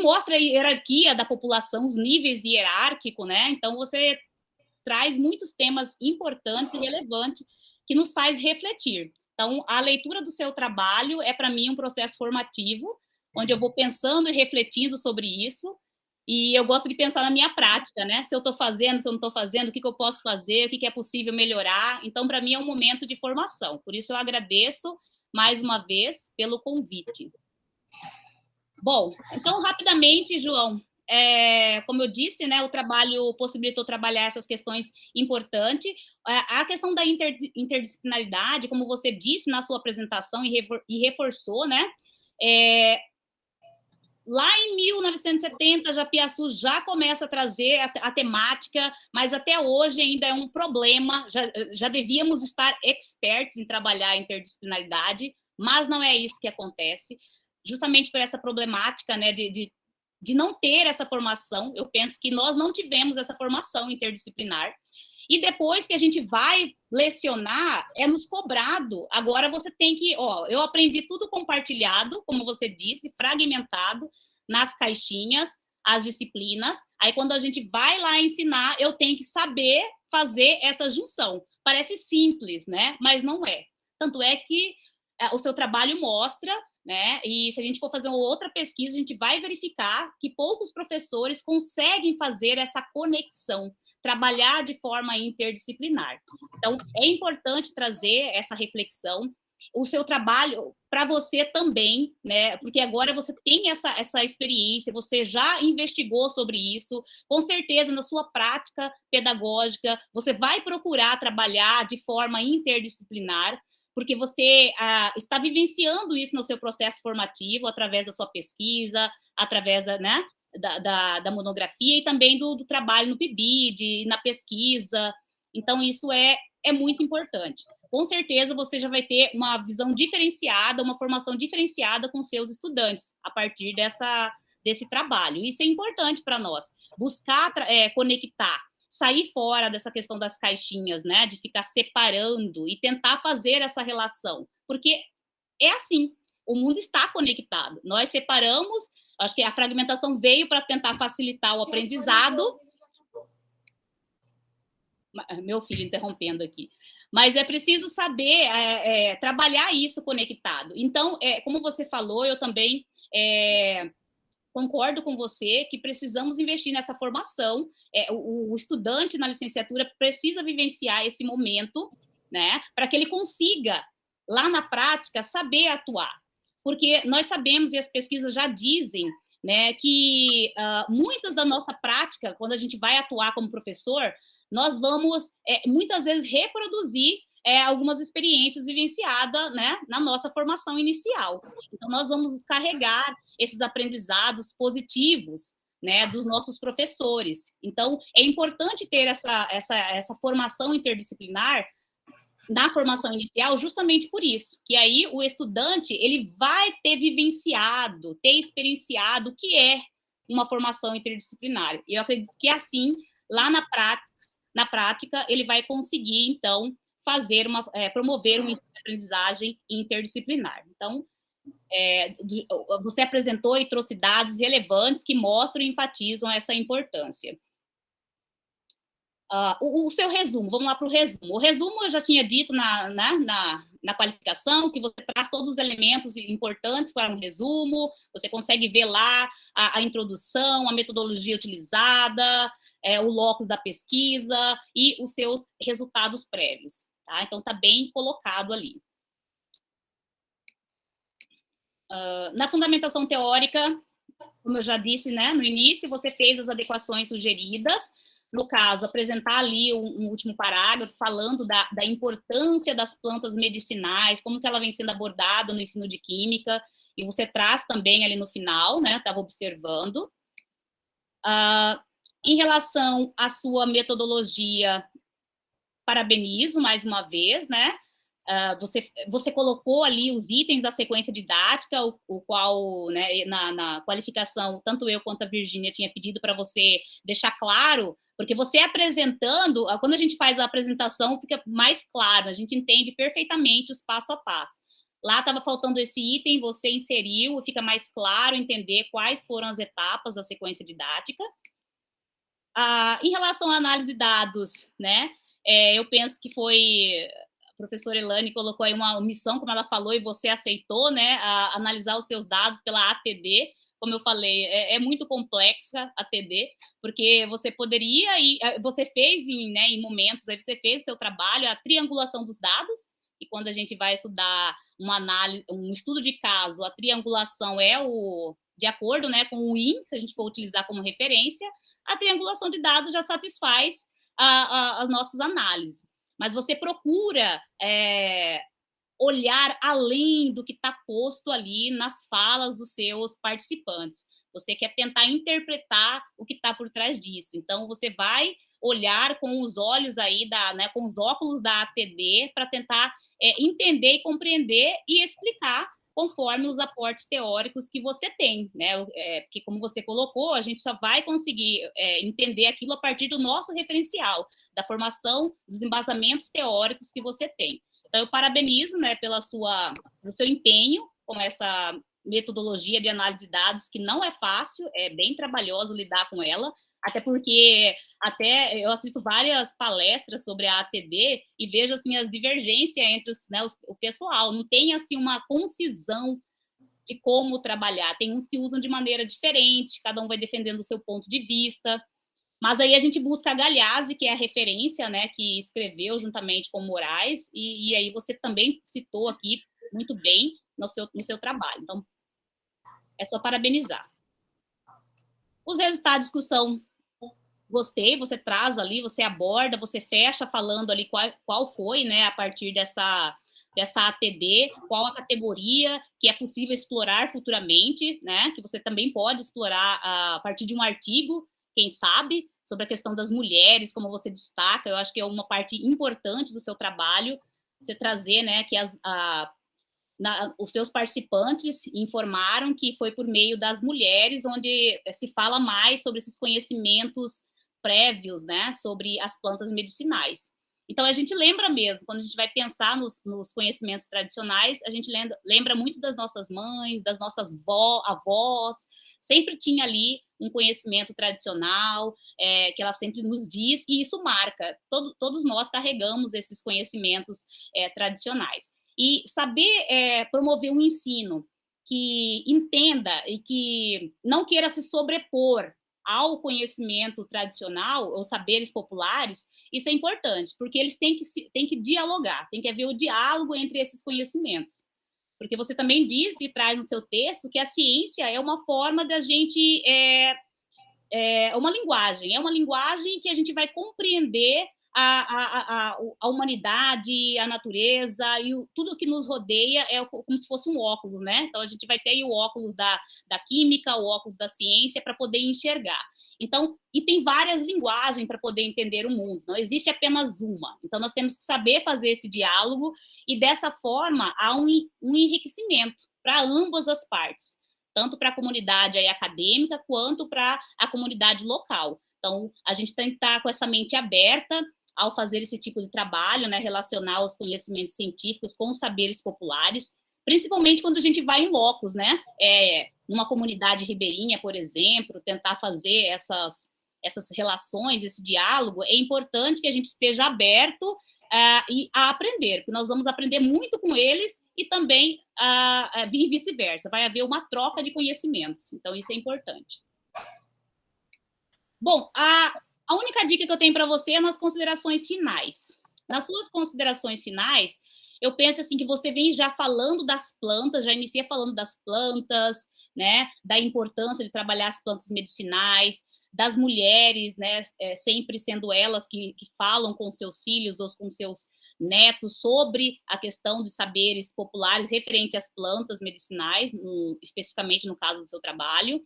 mostra a hierarquia da população, os níveis hierárquicos, né? Então, você traz muitos temas importantes e relevantes que nos faz refletir. Então, a leitura do seu trabalho é, para mim, um processo formativo, onde eu vou pensando e refletindo sobre isso, e eu gosto de pensar na minha prática, né? Se eu estou fazendo, se eu não estou fazendo, o que eu posso fazer, o que é possível melhorar. Então, para mim, é um momento de formação. Por isso, eu agradeço, mais uma vez, pelo convite. Bom, então, rapidamente, João, como eu disse, né, o trabalho possibilitou trabalhar essas questões importantes. A questão da interdisciplinaridade, como você disse na sua apresentação e reforçou, né, lá em 1970, Japiaçu já começa a trazer a temática, mas até hoje ainda é um problema, já devíamos estar experts em trabalhar a interdisciplinaridade, mas não é isso que acontece, justamente por essa problemática, né, de não ter essa formação. Eu penso que nós não tivemos essa formação interdisciplinar, e depois que a gente vai lecionar, é nos cobrado. Agora você tem que, eu aprendi tudo compartilhado, como você disse, fragmentado, nas caixinhas, as disciplinas. Aí, quando a gente vai lá ensinar, eu tenho que saber fazer essa junção. Parece simples, né? Mas não é. Tanto é que o seu trabalho mostra, né? E se a gente for fazer uma outra pesquisa, a gente vai verificar que poucos professores conseguem fazer essa conexão, trabalhar de forma interdisciplinar. Então, é importante trazer essa reflexão, o seu trabalho para você também, né? Porque agora você tem essa experiência, você já investigou sobre isso, com certeza na sua prática pedagógica, você vai procurar trabalhar de forma interdisciplinar, porque você está vivenciando isso no seu processo formativo, através da sua pesquisa, através da monografia e também do trabalho no PIBID, na pesquisa. Então, isso é muito importante. Com certeza, você já vai ter uma visão diferenciada, uma formação diferenciada com seus estudantes, a partir desse trabalho. Isso é importante para nós, buscar conectar, sair fora dessa questão das caixinhas, né, de ficar separando e tentar fazer essa relação, porque é assim, o mundo está conectado. Nós separamos, acho que a fragmentação veio para tentar facilitar o aprendizado, Meu filho interrompendo aqui. Mas é preciso saber trabalhar isso conectado. Então, como você falou, eu também concordo com você que precisamos investir nessa formação. O estudante na licenciatura precisa vivenciar esse momento, né, para que ele consiga, lá na prática, saber atuar. Porque nós sabemos, e as pesquisas já dizem, né, que muitas da nossa prática, quando a gente vai atuar como professor, nós vamos, muitas vezes, reproduzir algumas experiências vivenciadas, né, na nossa formação inicial. Então, nós vamos carregar esses aprendizados positivos, né, dos nossos professores. Então, é importante ter essa formação interdisciplinar na formação inicial, justamente por isso, que aí o estudante ele vai ter vivenciado, ter experienciado o que é uma formação interdisciplinar. E eu acredito que assim, lá na prática, ele vai conseguir, então, promover uma aprendizagem interdisciplinar. Então, você apresentou e trouxe dados relevantes que mostram e enfatizam essa importância. O seu resumo, vamos lá para o resumo. O resumo eu já tinha dito na qualificação, que você traz todos os elementos importantes para um resumo, você consegue ver lá a introdução, a metodologia utilizada, o locus da pesquisa e os seus resultados prévios. Tá? Então, está bem colocado ali. Na fundamentação teórica, como eu já disse, né, no início, você fez as adequações sugeridas. No caso, apresentar ali um último parágrafo falando da importância das plantas medicinais, como que ela vem sendo abordada no ensino de química, e você traz também ali no final, né, estava observando. Em relação à sua metodologia, parabenizo mais uma vez, né, você colocou ali os itens da sequência didática, o qual, né, na qualificação, tanto eu quanto a Virgínia tinha pedido para você deixar claro, porque você apresentando, quando a gente faz a apresentação, fica mais claro, a gente entende perfeitamente os passo a passo. Lá estava faltando esse item, você inseriu, fica mais claro entender quais foram as etapas da sequência didática. Em relação à análise de dados, né, eu penso que foi... A professora Elane colocou aí uma missão, como ela falou, e você aceitou, né, analisar os seus dados pela ATD. Como eu falei, é muito complexa a ATD, porque você poderia, e você fez em momentos, aí você fez seu trabalho, a triangulação dos dados, e quando a gente vai estudar uma análise, um estudo de caso, a triangulação é de acordo, né, com o IN, se a gente for utilizar como referência, a triangulação de dados já satisfaz as nossas análises. Mas você procura olhar além do que está posto ali nas falas dos seus participantes. Você quer tentar interpretar o que está por trás disso. Então, você vai olhar com os olhos aí, com os óculos da ATD, para tentar entender e compreender e explicar conforme os aportes teóricos que você tem, né? Porque, como você colocou, a gente só vai conseguir entender aquilo a partir do nosso referencial, da formação, dos embasamentos teóricos que você tem. Então, eu parabenizo, né, pelo seu empenho com essa metodologia de análise de dados, que não é fácil, é bem trabalhoso lidar com ela, até porque eu assisto várias palestras sobre a ATD e vejo assim, as divergências entre o pessoal, não tem assim, uma concisão de como trabalhar, tem uns que usam de maneira diferente, cada um vai defendendo o seu ponto de vista, mas aí a gente busca a Gagliasi, que é a referência, né, que escreveu juntamente com Moraes, e aí você também citou aqui muito bem no seu trabalho. Então, é só parabenizar. Os resultados de discussão, gostei, você traz ali, você aborda, você fecha falando ali qual foi, né, a partir dessa ATD, qual a categoria que é possível explorar futuramente, né, que você também pode explorar a partir de um artigo, quem sabe, sobre a questão das mulheres, como você destaca, eu acho que é uma parte importante do seu trabalho, você trazer, né, que os seus participantes informaram que foi por meio das mulheres onde se fala mais sobre esses conhecimentos prévios, né, sobre as plantas medicinais. Então, a gente lembra mesmo, quando a gente vai pensar nos conhecimentos tradicionais, a gente lembra muito das nossas mães, das nossas avós, sempre tinha ali um conhecimento tradicional, que ela sempre nos diz, e isso marca. Todos nós carregamos esses conhecimentos tradicionais. E saber promover um ensino que entenda e que não queira se sobrepor ao conhecimento tradicional, ou saberes populares, isso é importante, porque eles têm que dialogar, tem que haver o diálogo entre esses conhecimentos. Porque você também diz e traz no seu texto que a ciência é uma forma da gente, é uma linguagem que a gente vai compreender a humanidade, a natureza e tudo que nos rodeia é como se fosse um óculos, né? Então, a gente vai ter aí o óculos da química, o óculos da ciência, para poder enxergar. Então, e tem várias linguagens para poder entender o mundo, não existe apenas uma. Então, nós temos que saber fazer esse diálogo e, dessa forma, há um enriquecimento para ambas as partes, tanto para a comunidade aí acadêmica, quanto para a comunidade local. Então, a gente tem que estar com essa mente aberta ao fazer esse tipo de trabalho, né, relacionar os conhecimentos científicos com os saberes populares, principalmente quando a gente vai em locos, né, numa comunidade ribeirinha, por exemplo, tentar fazer essas relações, esse diálogo, é importante que a gente esteja aberto e a aprender, porque nós vamos aprender muito com eles e também e vice-versa, vai haver uma troca de conhecimentos, então isso é importante. Bom, a única dica que eu tenho para você é nas considerações finais. Nas suas considerações finais, eu penso assim que você vem já falando das plantas, já inicia falando das plantas, né, da importância de trabalhar as plantas medicinais, das mulheres, né, sempre sendo elas que falam com seus filhos ou com seus netos sobre a questão de saberes populares referente às plantas medicinais, especificamente no caso do seu trabalho.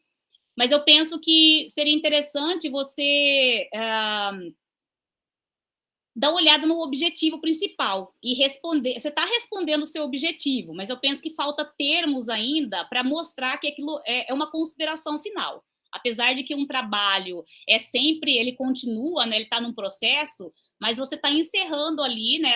Mas eu penso que seria interessante você dar uma olhada no objetivo principal e responder. Você está respondendo o seu objetivo, mas eu penso que falta termos ainda para mostrar que aquilo é uma consideração final. Apesar de que um trabalho ele continua, né, ele está num processo, mas você está encerrando ali, né,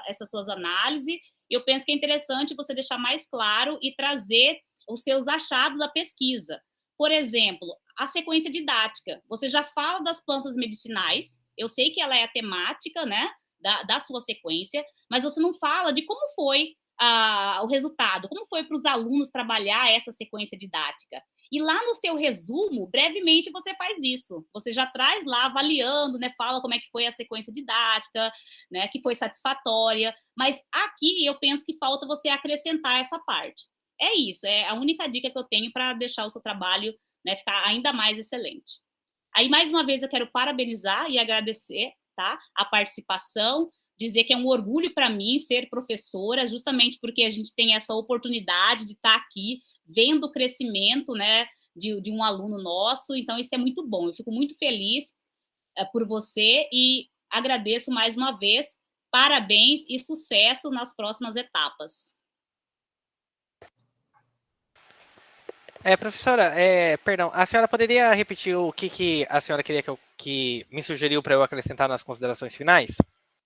essas suas análises, e eu penso que é interessante você deixar mais claro e trazer os seus achados da pesquisa. Por exemplo, a sequência didática. Você já fala das plantas medicinais, eu sei que ela é a temática, né, da sua sequência, mas você não fala de como foi o resultado, como foi para os alunos trabalhar essa sequência didática. E lá no seu resumo, brevemente, você faz isso. Você já traz lá avaliando, né, fala como é que foi a sequência didática, né, que foi satisfatória, mas aqui eu penso que falta você acrescentar essa parte. É isso, é a única dica que eu tenho para deixar o seu trabalho, né, ficar ainda mais excelente. Aí, mais uma vez, eu quero parabenizar e agradecer, tá, a participação, dizer que é um orgulho para mim ser professora, justamente porque a gente tem essa oportunidade de estar aqui vendo o crescimento, né, de um aluno nosso, então isso é muito bom. Eu fico muito feliz por você e agradeço mais uma vez. Parabéns e sucesso nas próximas etapas. Professora, perdão, a senhora poderia repetir o que a senhora queria que me sugeriu para eu acrescentar nas considerações finais?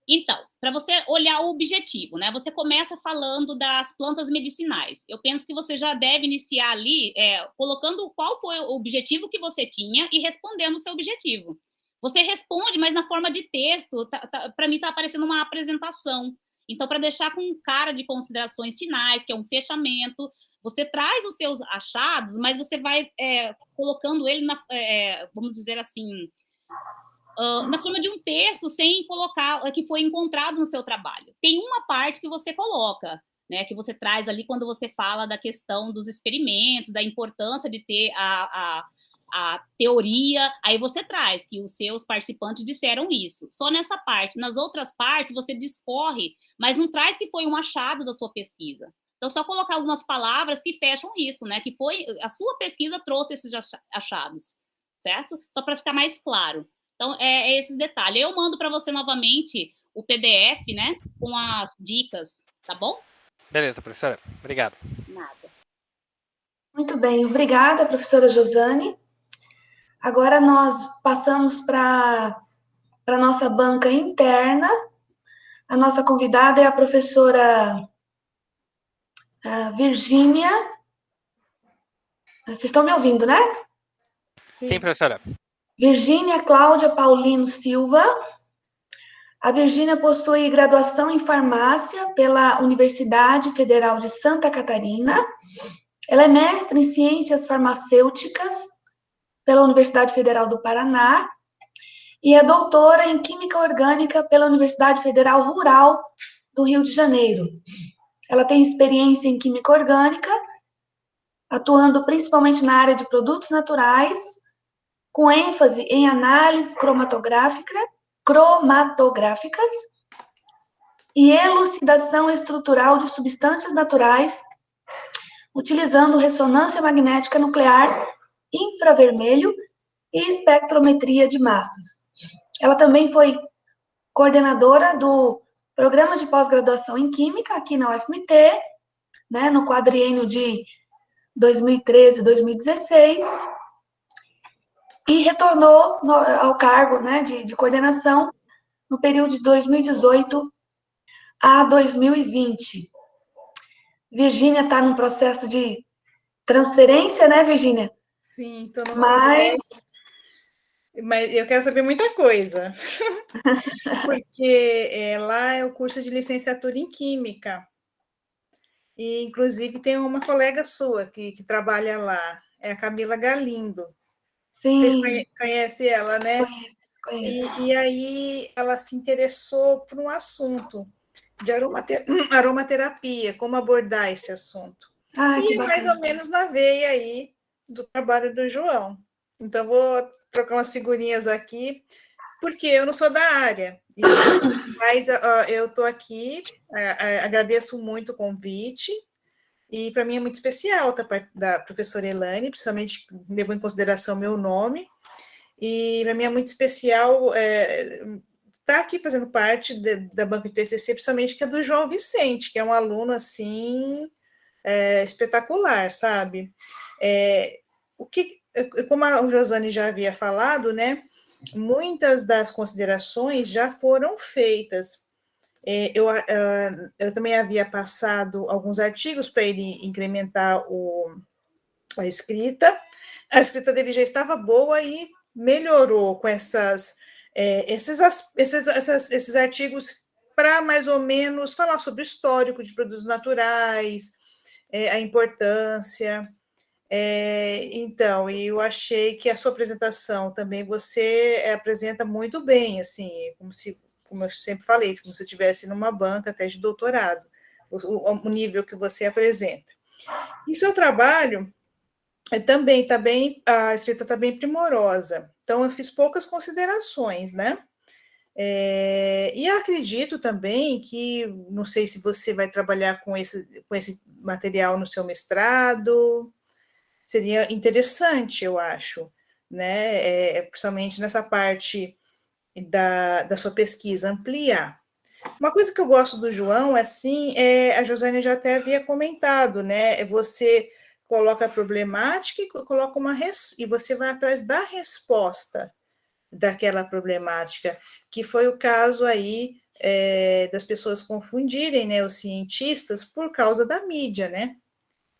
Então, para você olhar o objetivo, né? Você começa falando das plantas medicinais. Eu penso que você já deve iniciar ali colocando qual foi o objetivo que você tinha e respondendo o seu objetivo. Você responde, mas na forma de texto, para mim está aparecendo uma apresentação. Então, para deixar com cara de considerações finais, que é um fechamento, você traz os seus achados, mas você vai colocando ele, vamos dizer assim, na forma de um texto, sem colocar o que foi encontrado no seu trabalho. Tem uma parte que você coloca, né, que você traz ali quando você fala da questão dos experimentos, da importância de ter a teoria, aí você traz que os seus participantes disseram isso. Só nessa parte. Nas outras partes, você discorre, mas não traz que foi um achado da sua pesquisa. Então, só colocar algumas palavras que fecham isso, né? Que foi a sua pesquisa trouxe esses achados, certo? Só para ficar mais claro. Então, é esses detalhes. Eu mando para você novamente o PDF, né? Com as dicas, tá bom? Beleza, professora. Obrigado. Nada. Muito bem. Obrigada, professora Josane. Agora nós passamos para a nossa banca interna, A nossa convidada é a professora Virgínia. Vocês estão me ouvindo, né? Sim, professora. Virgínia Cláudia Paulino Silva. A Virgínia possui graduação em farmácia pela Universidade Federal de Santa Catarina. Ela é mestre em ciências farmacêuticas pela Universidade Federal do Paraná e é doutora em química orgânica pela Universidade Federal Rural do Rio de Janeiro. Ela tem experiência em química orgânica, atuando principalmente na área de produtos naturais, com ênfase em análises cromatográficas e elucidação estrutural de substâncias naturais, utilizando ressonância magnética nuclear, infravermelho e espectrometria de massas. Ela também foi coordenadora do programa de pós-graduação em Química aqui na UFMT, né, no quadriênio de 2013 e 2016, e retornou ao cargo, né, de coordenação no período de 2018 a 2020. Virgínia está num processo de transferência, né, Virgínia? Sim, estou no processo. Mas eu quero saber muita coisa. Porque lá é o curso de licenciatura em Química. E, inclusive, tem uma colega sua que trabalha lá, é a Camila Galindo. Sim. Vocês conhecem ela, né? Conheço. E aí ela se interessou por um assunto de aromaterapia, como abordar esse assunto. E é mais ou menos na veia aí do trabalho do João. Então, vou trocar umas figurinhas aqui, porque eu não sou da área, mas eu estou aqui, agradeço muito o convite, e para mim é muito especial da professora Elane, principalmente levou em consideração meu nome, e para mim é muito especial estar aqui fazendo parte da banca de TCC, principalmente que é do João Vicente, que é um aluno, assim, espetacular, sabe? Como a Josane já havia falado, né, muitas das considerações já foram feitas. Eu também havia passado alguns artigos para ele incrementar a escrita. A escrita dele já estava boa e melhorou com esses artigos para mais ou menos falar sobre o histórico de produtos naturais, a importância. Então, eu achei que a sua apresentação também você apresenta muito bem, assim, como eu sempre falei, como se eu estivesse numa banca até de doutorado, o nível que você apresenta. E seu trabalho também está bem, a escrita está bem primorosa. Então, eu fiz poucas considerações, né? E acredito também que, não sei se você vai trabalhar com esse material no seu mestrado, seria interessante, eu acho, né? Principalmente nessa parte da sua pesquisa, ampliar. Uma coisa que eu gosto do João, assim, a Josane já até havia comentado, né? Você coloca a problemática e coloca e você vai atrás da resposta daquela problemática, que foi o caso aí das pessoas confundirem, né, os cientistas por causa da mídia, né?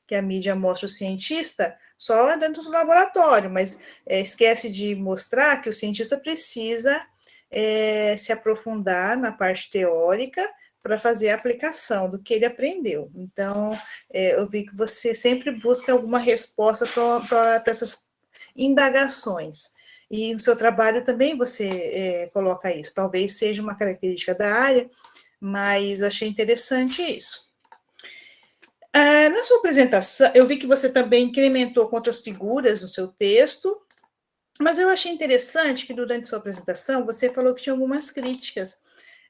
Que a mídia mostra o cientista só dentro do laboratório, mas esquece de mostrar que o cientista precisa se aprofundar na parte teórica para fazer a aplicação do que ele aprendeu. Então, eu vi que você sempre busca alguma resposta para essas indagações. E no seu trabalho também você coloca isso. Talvez seja uma característica da área, mas eu achei interessante isso. Na sua apresentação, eu vi que você também incrementou com outras figuras no seu texto, mas eu achei interessante que durante sua apresentação você falou que tinha algumas críticas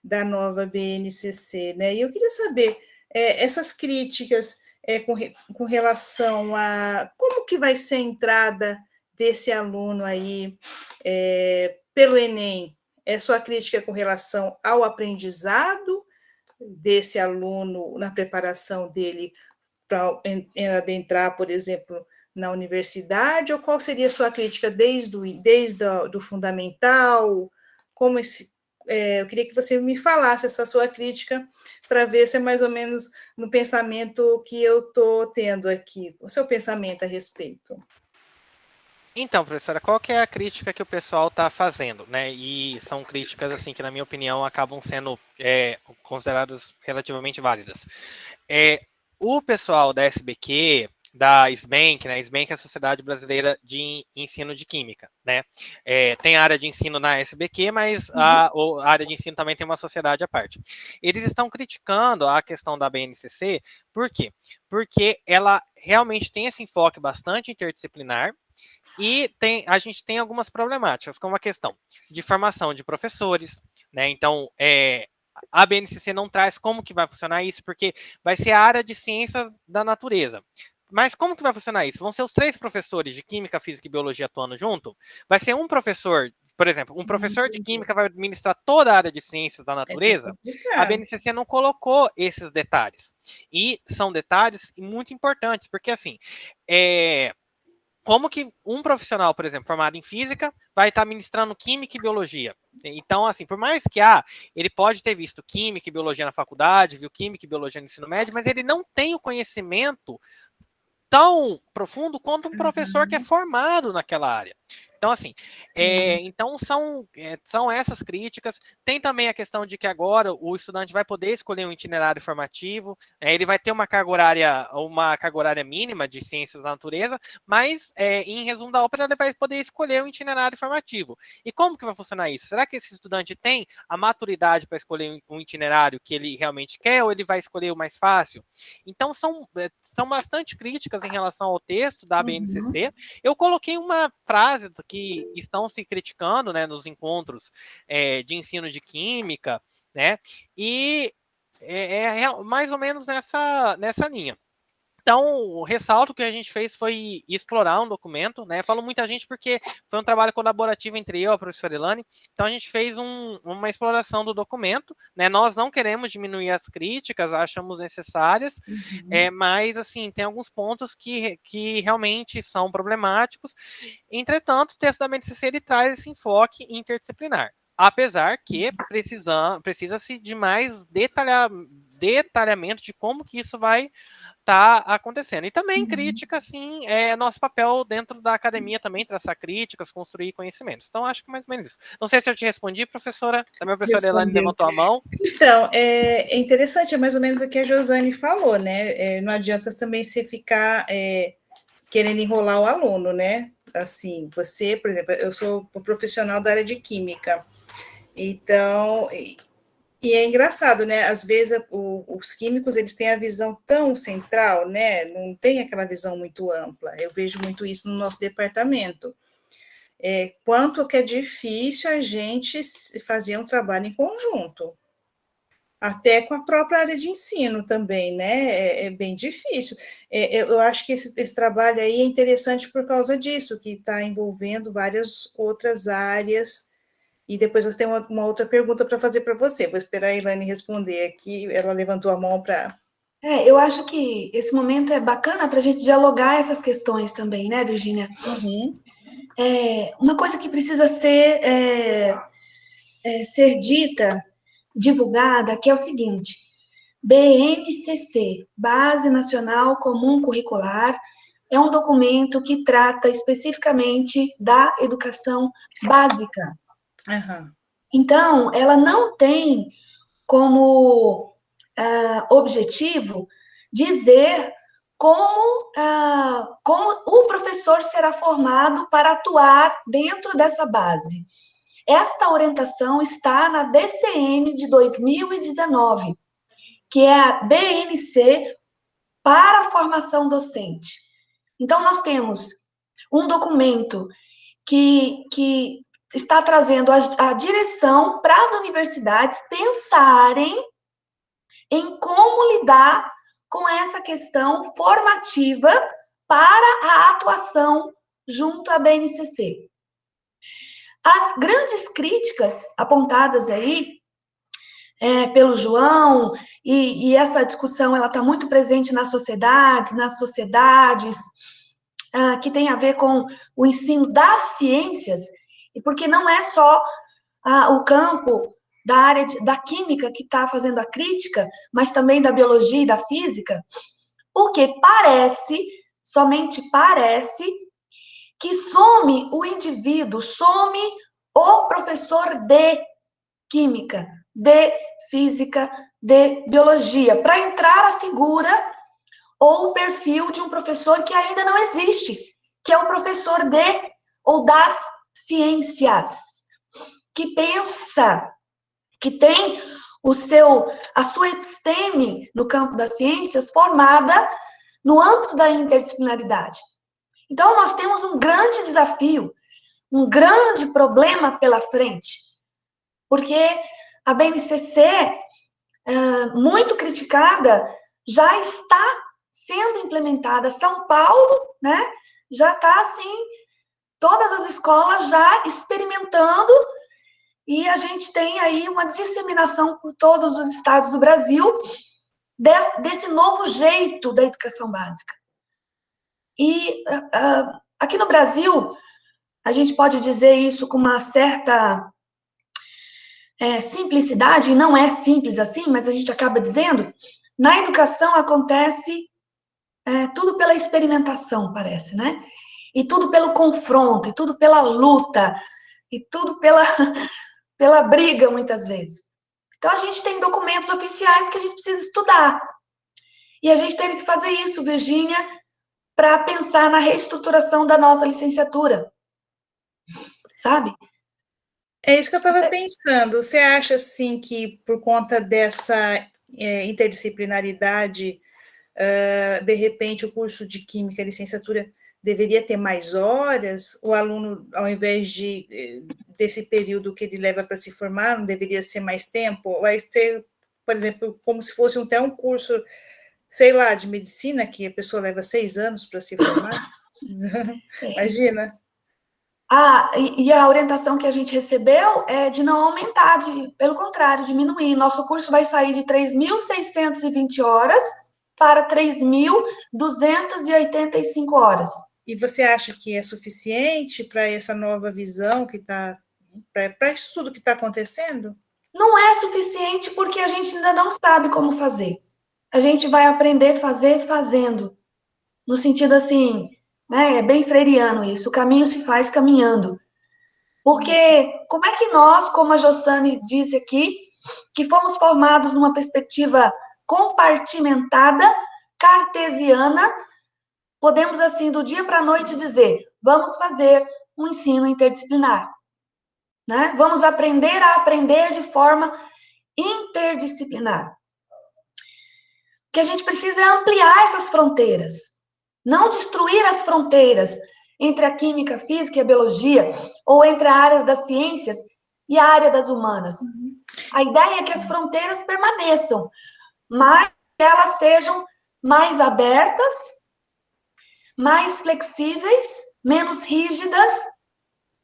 da nova BNCC, né? E eu queria saber essas críticas com relação a como que vai ser a entrada desse aluno aí pelo Enem. É sua crítica com relação ao aprendizado desse aluno na preparação dele para adentrar, por exemplo, na universidade, ou qual seria a sua crítica desde o fundamental, eu queria que você me falasse essa sua crítica, para ver se é mais ou menos no pensamento que eu estou tendo aqui, o seu pensamento a respeito. Então, professora, qual que é a crítica que o pessoal está fazendo, né? E são críticas, assim, que, na minha opinião, acabam sendo consideradas relativamente válidas. O pessoal da SBQ, da SBENC, né? SBENC é a Sociedade Brasileira de Ensino de Química, né? Tem a área de ensino na SBQ, mas a área de ensino também tem uma sociedade à parte. Eles estão criticando a questão da BNCC, por quê? Porque ela realmente tem esse enfoque bastante interdisciplinar, e a gente tem algumas problemáticas, como a questão de formação de professores, né? Então, a BNCC não traz como que vai funcionar isso, porque vai ser a área de ciências da natureza. Mas como que vai funcionar isso? Vão ser os 3 professores de Química, Física e Biologia atuando junto? Vai ser um professor, por exemplo, um professor de Química vai administrar toda a área de Ciências da Natureza? A BNCC não colocou esses detalhes. E são detalhes muito importantes, porque assim, como que um profissional, por exemplo, formado em física, vai estar ministrando química e biologia? Então, assim, por mais que ele pode ter visto química e biologia na faculdade, viu química e biologia no ensino médio, mas ele não tem o conhecimento tão profundo quanto um professor que é formado naquela área. Então, assim, então são essas críticas. Tem também a questão de que agora o estudante vai poder escolher um itinerário formativo, ele vai ter uma carga horária mínima de ciências da natureza, mas, em resumo da ópera, ele vai poder escolher um itinerário formativo. E como que vai funcionar isso? Será que esse estudante tem a maturidade para escolher um itinerário que ele realmente quer, ou ele vai escolher o mais fácil? Então, são bastante críticas em relação ao texto da BNCC. Eu coloquei uma frase que estão se criticando, né, nos encontros de ensino de química, né, e mais ou menos nessa linha. Então, o ressalto que a gente fez foi explorar um documento, né? Falo muita gente porque foi um trabalho colaborativo entre eu e a professora Elane. Então, a gente fez uma exploração do documento, né? Nós não queremos diminuir as críticas, achamos necessárias, mas, assim, tem alguns pontos que realmente são problemáticos. Entretanto, o texto da BNCC, ele traz esse enfoque interdisciplinar. Apesar que precisa-se de mais detalhamento de como que isso vai tá acontecendo. E também crítica, sim, é nosso papel dentro da academia também, traçar críticas, construir conhecimentos. Então, acho que mais ou menos isso. Não sei se eu te respondi, professora. A minha professora Elane levantou a mão. Então, é interessante, é mais ou menos o que a Josane falou, né? Não adianta também você ficar querendo enrolar o aluno, né? Assim, você, por exemplo, eu sou profissional da área de química, então... E é engraçado, né? Às vezes os químicos, eles têm a visão tão central, né? Não tem aquela visão muito ampla. Eu vejo muito isso no nosso departamento. Quanto que é difícil a gente fazer um trabalho em conjunto. Até com a própria área de ensino também, né? É bem difícil. Eu acho que esse trabalho aí é interessante por causa disso, que está envolvendo várias outras áreas. E depois eu tenho uma outra pergunta para fazer para você. Vou esperar a Elane responder aqui. Ela levantou a mão para... Eu acho que esse momento é bacana para a gente dialogar essas questões também, né, Virgínia? Uma coisa que precisa ser dita, divulgada, que é o seguinte: BNCC, Base Nacional Comum Curricular, é um documento que trata especificamente da educação básica. Então, ela não tem como objetivo dizer como o professor será formado para atuar dentro dessa base. Esta orientação está na DCM de 2019, que é a BNC para a formação docente. Então, nós temos um documento que está trazendo a direção para as universidades pensarem em como lidar com essa questão formativa para a atuação junto à BNCC. As grandes críticas apontadas aí pelo João, e essa discussão ela está muito presente nas sociedades, que tem a ver com o ensino das ciências, e porque não é só o campo da área da química que está fazendo a crítica, mas também da biologia e da física, porque parece, somente parece, que some o indivíduo, some o professor de química, de física, de biologia, para entrar a figura ou o perfil de um professor que ainda não existe, que é o professor de ou das ciências, que pensa, que tem a sua episteme no campo das ciências formada no âmbito da interdisciplinaridade. Então, nós temos um grande desafio, um grande problema pela frente, porque a BNCC, muito criticada, já está sendo implementada. São Paulo, né, já está assim, todas as escolas já experimentando, e a gente tem aí uma disseminação por todos os estados do Brasil desse novo jeito da educação básica. E aqui no Brasil, a gente pode dizer isso com uma certa simplicidade, e não é simples assim, mas a gente acaba dizendo, na educação acontece tudo pela experimentação, parece, né? E tudo pelo confronto, e tudo pela luta, e tudo pela briga, muitas vezes. Então, a gente tem documentos oficiais que a gente precisa estudar. E a gente teve que fazer isso, Virgínia, para pensar na reestruturação da nossa licenciatura. Sabe? É isso que eu estava pensando. Você acha, assim, que por conta dessa interdisciplinaridade, de repente, o curso de Química, licenciatura, deveria ter mais horas? O aluno, ao invés desse período que ele leva para se formar, não deveria ser mais tempo? Vai ser, por exemplo, como se fosse até um curso, sei lá, de medicina, que a pessoa leva 6 anos para se formar? Imagina. E a orientação que a gente recebeu é de não aumentar, pelo contrário, diminuir. Nosso curso vai sair de 3.620 horas para 3.285 horas. E você acha que é suficiente para essa nova visão que está, para isso tudo que está acontecendo? Não é suficiente porque a gente ainda não sabe como fazer. A gente vai aprender a fazer fazendo. No sentido assim, né, é bem freiriano isso, o caminho se faz caminhando. Porque como é que nós, como a Jossane disse aqui, que fomos formados numa perspectiva compartimentada, cartesiana, podemos assim, do dia para a noite dizer, vamos fazer um ensino interdisciplinar, né? Vamos aprender a aprender de forma interdisciplinar. O que a gente precisa é ampliar essas fronteiras, não destruir as fronteiras entre a química, a física e a biologia, ou entre as áreas das ciências e a área das humanas. A ideia é que as fronteiras permaneçam, mas que elas sejam mais abertas, mais flexíveis, menos rígidas,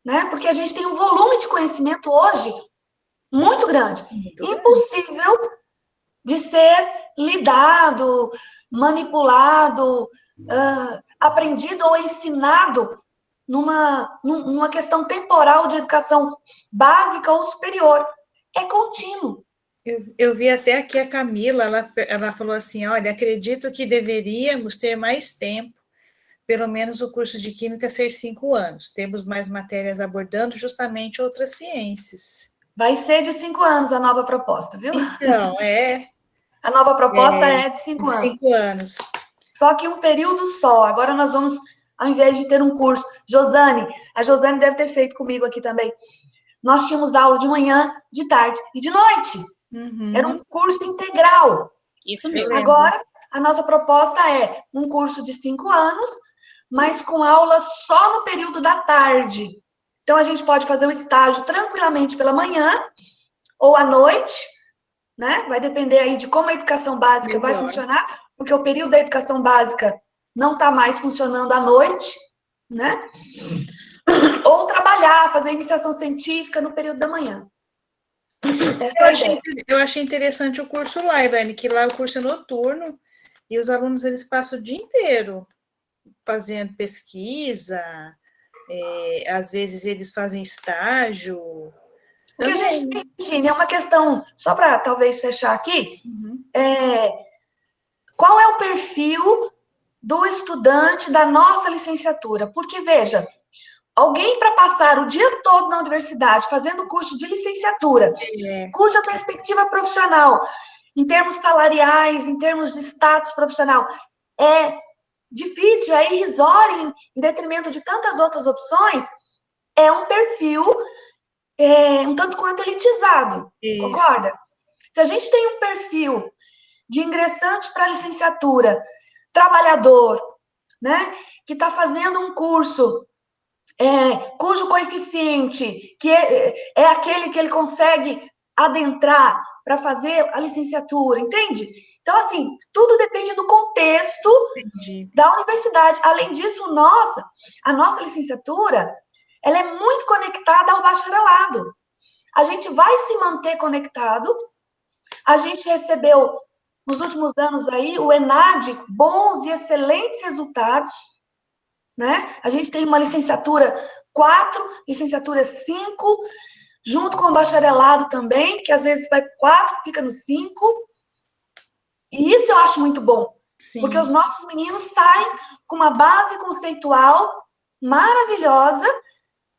né? Porque a gente tem um volume de conhecimento hoje muito grande, impossível de ser lidado, manipulado, aprendido ou ensinado numa questão temporal de educação básica ou superior. É contínuo. Eu vi até aqui a Camila, ela falou assim, olha, acredito que deveríamos ter mais tempo, pelo menos o curso de Química ser 5 anos. Temos mais matérias abordando justamente outras ciências. Vai ser de 5 anos a nova proposta, viu? Então, A nova proposta é de 5 anos. 5 anos. Só que um período só. Agora nós vamos, ao invés de ter um curso... a Josane deve ter feito comigo aqui também. Nós tínhamos aula de manhã, de tarde e de noite. Uhum. Era um curso integral. Isso mesmo. Agora, a nossa proposta é um curso de 5 anos, mas com aula só no período da tarde. Então, a gente pode fazer o estágio tranquilamente pela manhã ou à noite, né? Vai depender aí de como a educação básica vai funcionar, porque o período da educação básica não está mais funcionando à noite, né? Ou trabalhar, fazer iniciação científica no período da manhã. Eu achei interessante o curso lá, Elaine, que lá o curso é noturno e os alunos eles passam o dia inteiro fazendo pesquisa, às vezes eles fazem estágio, O que a gente tem, Virginia, é uma questão, só para talvez fechar aqui, qual é o perfil do estudante da nossa licenciatura? Porque, veja, alguém para passar o dia todo na universidade fazendo curso de licenciatura, cuja perspectiva profissional, em termos salariais, em termos de status profissional, é difícil, é irrisório em detrimento de tantas outras opções, é um perfil um tanto quanto elitizado, concorda? Se a gente tem um perfil de ingressante para licenciatura, trabalhador, né, que está fazendo um curso cujo coeficiente que é aquele que ele consegue adentrar para fazer a licenciatura, entende? Então, assim, tudo depende do contexto da universidade. Além disso, a nossa licenciatura, ela é muito conectada ao bacharelado. A gente vai se manter conectado. A gente recebeu, nos últimos anos aí, o ENAD, bons e excelentes resultados, né? A gente tem uma licenciatura 4, licenciatura 5, junto com o bacharelado também, que às vezes vai 4, fica no 5. E isso eu acho muito bom, porque os nossos meninos saem com uma base conceitual maravilhosa,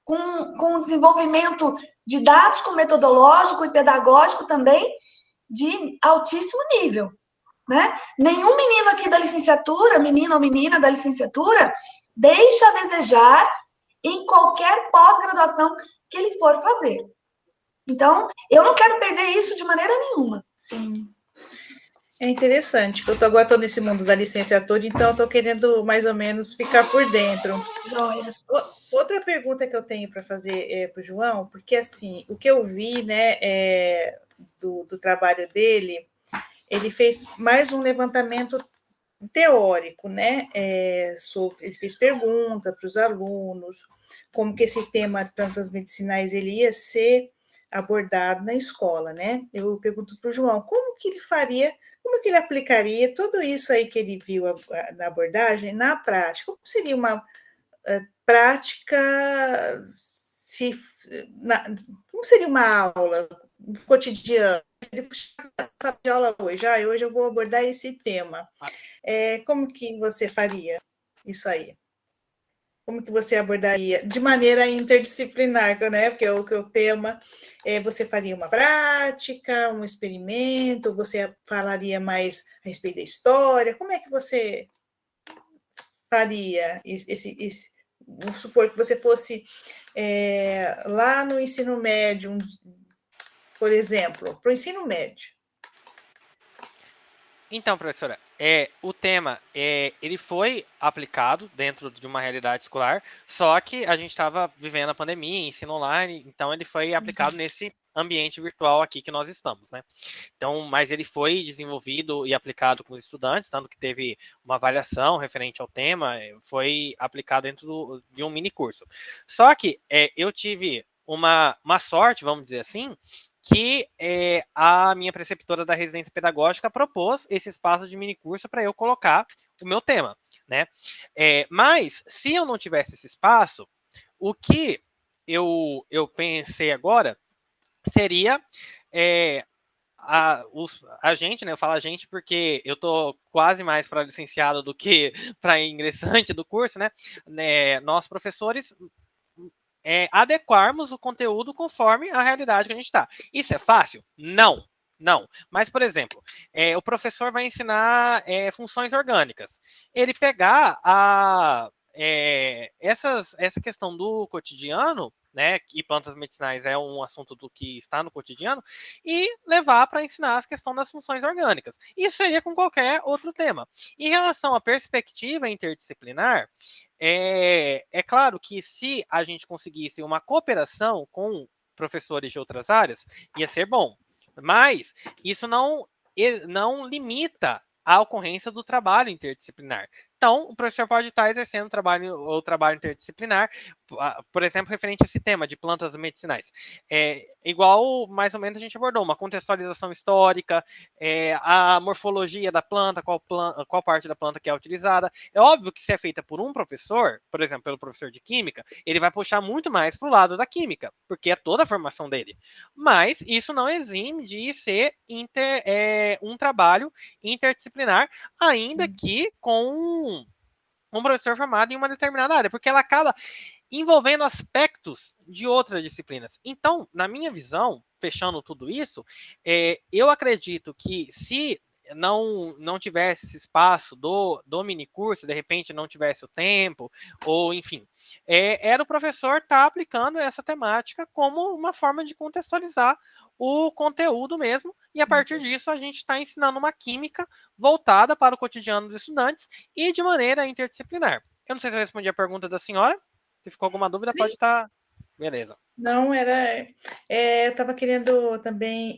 com um desenvolvimento didático, metodológico e pedagógico também de altíssimo nível, né? Nenhum menino aqui da licenciatura, menino ou menina da licenciatura, deixa a desejar em qualquer pós-graduação que ele for fazer. Então, eu não quero perder isso de maneira nenhuma. Sim. É interessante, que eu agora estou nesse mundo da licenciatura, então eu estou querendo mais ou menos ficar por dentro. Joia. Outra pergunta que eu tenho para fazer para o João, porque assim, o que eu vi, né, do trabalho dele, ele fez mais um levantamento teórico, né? Ele fez pergunta para os alunos, como que esse tema plantas medicinais ele ia ser abordado na escola, né? Eu pergunto para o João, como que ele faria, como que ele aplicaria tudo isso aí que ele viu na abordagem na prática? Como seria uma prática, como seria uma aula, um cotidiano? De aula hoje eu vou abordar esse tema. Como que você faria isso aí? Como que você abordaria de maneira interdisciplinar, né? Porque o tema você faria uma prática, um experimento, você falaria mais a respeito da história, como é que você faria vamos supor que você fosse lá no ensino médio, por exemplo, para o ensino médio. Então, professora, o tema ele foi aplicado dentro de uma realidade escolar, só que a gente estava vivendo a pandemia, ensino online, então ele foi aplicado nesse ambiente virtual aqui que nós estamos, né? Então, mas ele foi desenvolvido e aplicado com os estudantes, tanto que teve uma avaliação referente ao tema, foi aplicado dentro de um mini curso. Só que eu tive uma sorte, vamos dizer assim, que a minha preceptora da residência pedagógica propôs esse espaço de minicurso para eu colocar o meu tema, né? Mas, se eu não tivesse esse espaço, o que eu pensei agora seria a gente, né? Eu falo a gente porque eu tô quase mais para licenciado do que para ingressante do curso, né? Nós, professores, adequarmos o conteúdo conforme a realidade que a gente está. Isso é fácil? Não. Não. Mas, por exemplo, o professor vai ensinar funções orgânicas. Ele pegar essa questão do cotidiano, né, e plantas medicinais é um assunto do que está no cotidiano, e levar para ensinar as questões das funções orgânicas. Isso seria com qualquer outro tema. Em relação à perspectiva interdisciplinar, é claro que se a gente conseguisse uma cooperação com professores de outras áreas, ia ser bom. Mas isso não limita a ocorrência do trabalho interdisciplinar. Então, o professor pode estar exercendo o trabalho interdisciplinar, por exemplo, referente a esse tema de plantas medicinais. Igual, mais ou menos, a gente abordou uma contextualização histórica, a morfologia da planta, qual parte da planta que é utilizada. É óbvio que se é feita por um professor, por exemplo, pelo professor de química, ele vai puxar muito mais para o lado da química, porque é toda a formação dele. Mas isso não exime de ser um trabalho interdisciplinar, ainda que com um professor formado em uma determinada área, porque ela acaba envolvendo aspectos de outras disciplinas. Então, na minha visão, fechando tudo isso, eu acredito que se não tivesse esse espaço do minicurso, de repente não tivesse o tempo, ou enfim, era o professor estar aplicando essa temática como uma forma de contextualizar o conteúdo mesmo, e a partir disso a gente está ensinando uma química voltada para o cotidiano dos estudantes e de maneira interdisciplinar. Eu não sei se eu respondi a pergunta da senhora. Se ficou alguma dúvida, pode estar. Beleza. Não, eu estava querendo também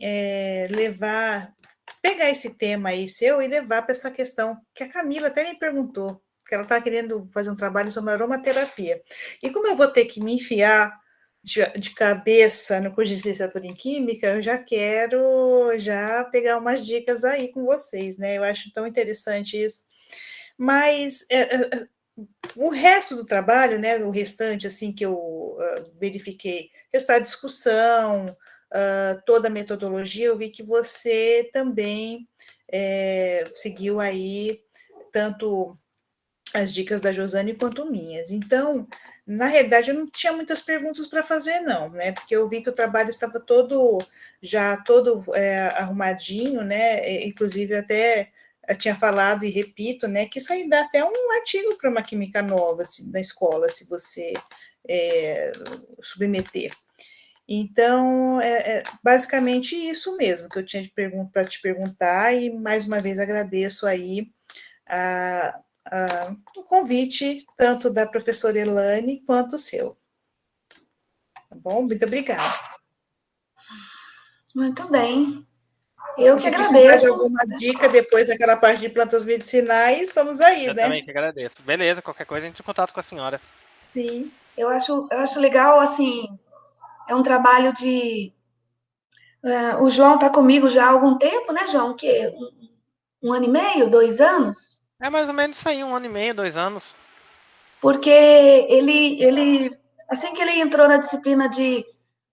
pegar esse tema aí seu e levar para essa questão que a Camila até me perguntou, que ela está querendo fazer um trabalho sobre aromaterapia. E como eu vou ter que me enfiar de cabeça no curso de licenciatura em Química, eu já quero pegar umas dicas aí com vocês, né? Eu acho tão interessante isso. Mas o resto do trabalho, né, o restante, assim, que eu verifiquei, resultado de discussão, toda a metodologia, eu vi que você também seguiu aí tanto as dicas da Josane quanto minhas. Então, na realidade, eu não tinha muitas perguntas para fazer, não, né, porque eu vi que o trabalho estava todo arrumadinho, né, inclusive até eu tinha falado e repito, né, que isso aí dá até um artigo para uma química nova na escola, se você submeter. Então, basicamente isso mesmo que eu tinha para te perguntar, e mais uma vez agradeço aí o convite, tanto da professora Elane quanto o seu. Tá bom? Muito obrigada. Muito bem. Eu que Se agradeço. precisar de alguma dica depois daquela parte de plantas medicinais, estamos aí, Eu né? também que agradeço. Beleza, qualquer coisa, entre em contato com a senhora. Sim. Eu acho legal, assim, é um trabalho de... o João está comigo já há algum tempo, né, João? Que um ano e meio, 2 anos? É mais ou menos isso aí, 1 ano e meio, 2 anos. Porque ele assim que ele entrou na disciplina de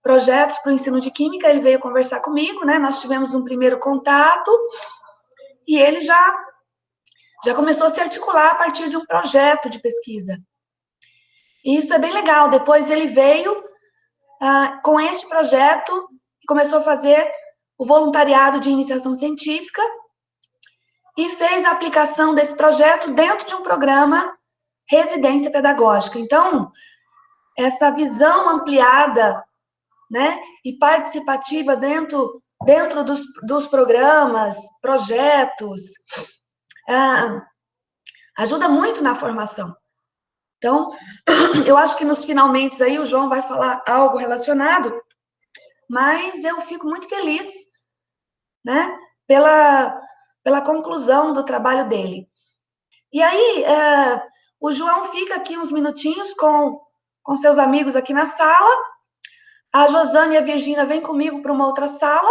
projetos para o ensino de química, ele veio conversar comigo, né? Nós tivemos um primeiro contato e ele já começou a se articular a partir de um projeto de pesquisa. E isso é bem legal. Depois ele veio com este projeto e começou a fazer o voluntariado de iniciação científica e fez a aplicação desse projeto dentro de um programa residência pedagógica. Então, essa visão ampliada, né, e participativa dentro dos programas, projetos, ajuda muito na formação. Então, eu acho que nos finalmente aí o João vai falar algo relacionado, mas eu fico muito feliz, né, pela conclusão do trabalho dele. E aí, o João fica aqui uns minutinhos com seus amigos aqui na sala. A Josane e a Virgínia vêm comigo para uma outra sala,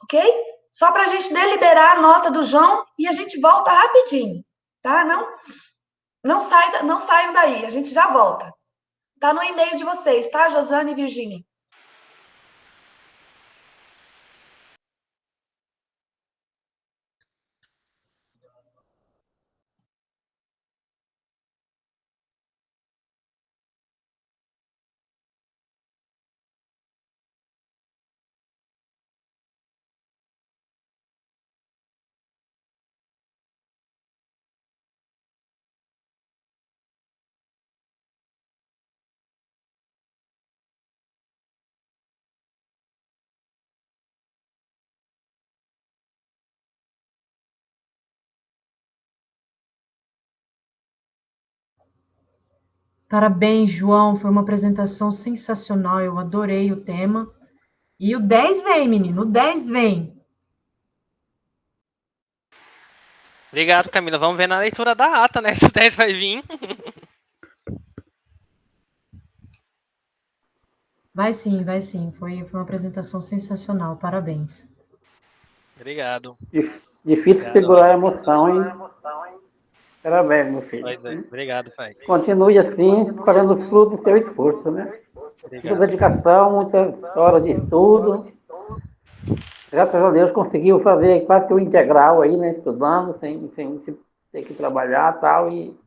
ok? Só para a gente deliberar a nota do João e a gente volta rapidinho, tá? Não saiam daí, a gente já volta. Tá no e-mail de vocês, tá, Josane e Virgínia? Parabéns, João. Foi uma apresentação sensacional. Eu adorei o tema. E o 10 vem, menino. O 10 vem. Obrigado, Camila. Vamos ver na leitura da ata, né? Se o 10 vai vir. Vai sim, vai sim. Foi uma apresentação sensacional. Parabéns. Obrigado. Difícil Obrigado, segurar a Lorena. emoção, hein? Parabéns, meu filho. Pois é. Obrigado, Fai. Continue assim, colhendo os frutos do seu esforço, né? Muita Obrigado. dedicação, muitas horas de estudo. Graças a Deus conseguiu fazer quase que o integral aí, né? Estudando, sem ter que trabalhar e tal. E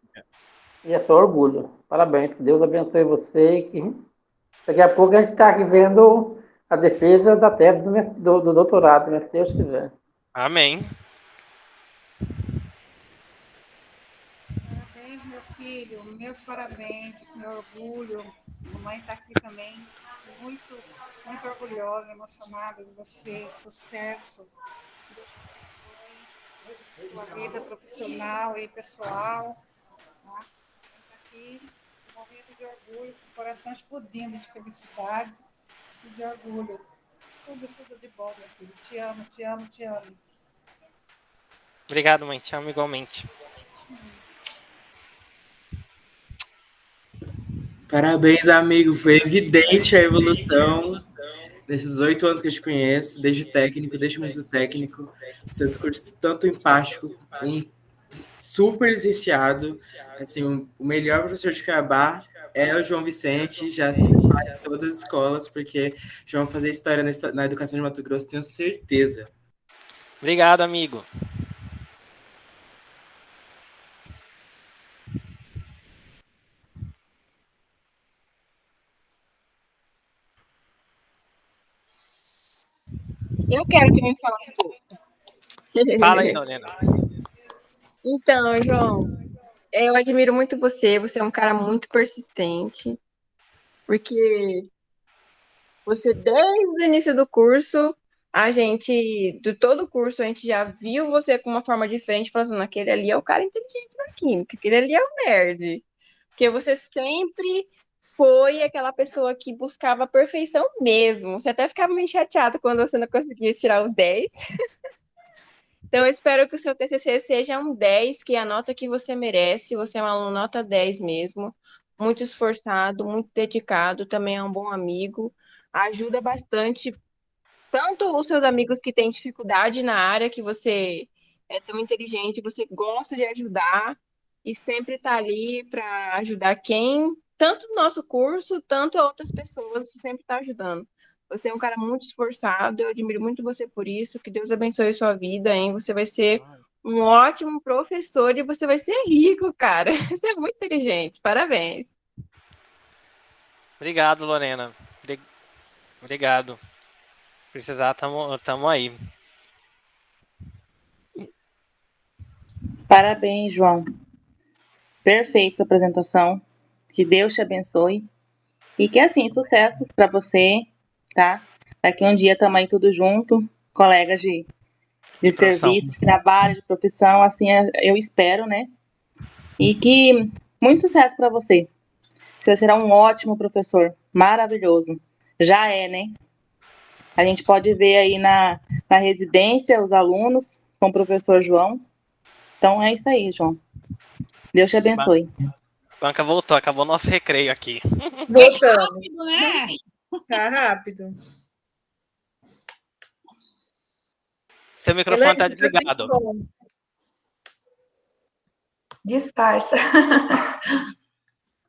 é só orgulho. Parabéns, que Deus abençoe você. Que daqui a pouco a gente está aqui vendo a defesa da tese do doutorado, né? Se Deus quiser. Amém. Parabéns, meu filho, meus parabéns, meu orgulho. Mamãe está aqui também, muito, muito orgulhosa, emocionada de você. Sucesso. Deus te abençoe, sua vida profissional e pessoal. Tá? Está aqui morrendo de orgulho, com o coração explodindo de felicidade e de orgulho. Tudo de bom, meu filho. Te amo, te amo, te amo. Obrigado, mãe. Te amo igualmente. Parabéns, amigo. Foi evidente a evolução nesses 8 anos que eu te conheço, desde técnico, desde muito técnico. Seu discurso tanto empático, super licenciado. Assim, o melhor professor de Cuiabá é o João Vicente, já se faz em todas as escolas, porque já vão fazer história na educação de Mato Grosso, tenho certeza. Obrigado, amigo. Eu quero que me fale um pouco. Fala aí, Lorena. Então, João, eu admiro muito você. Você é um cara muito persistente, porque você, desde o início do curso, de todo o curso, a gente já viu você com uma forma diferente, falando assim, aquele ali é o cara inteligente da química, aquele ali é o nerd. Porque você sempre foi aquela pessoa que buscava a perfeição mesmo. Você até ficava meio chateado quando você não conseguia tirar o 10. Então, eu espero que o seu TCC seja um 10, que é a nota que você merece. Você é um aluno nota 10 mesmo. Muito esforçado, muito dedicado, também é um bom amigo. Ajuda bastante, tanto os seus amigos que têm dificuldade na área, que você é tão inteligente, você gosta de ajudar e sempre está ali para ajudar tanto no nosso curso, tanto outras pessoas, você sempre está ajudando. Você é um cara muito esforçado, eu admiro muito você por isso. Que Deus abençoe a sua vida, hein? Você vai ser um ótimo professor e você vai ser rico, cara. Você é muito inteligente. Parabéns. Obrigado, Lorena. Obrigado. Precisar, tamo aí. Parabéns, João. Perfeita apresentação. Que Deus te abençoe. E que, assim, sucesso para você, tá? Daqui um dia estamos aí tudo junto, colegas de serviço, de trabalho, de profissão, assim, eu espero, né? E que muito sucesso para você. Você será um ótimo professor, maravilhoso. Já é, né? A gente pode ver aí na residência os alunos com o professor João. Então é isso aí, João. Deus te abençoe. Banca voltou, acabou nosso recreio aqui. Voltamos. Rápido, né? Tá rápido. Seu microfone está desligado. Disfarça.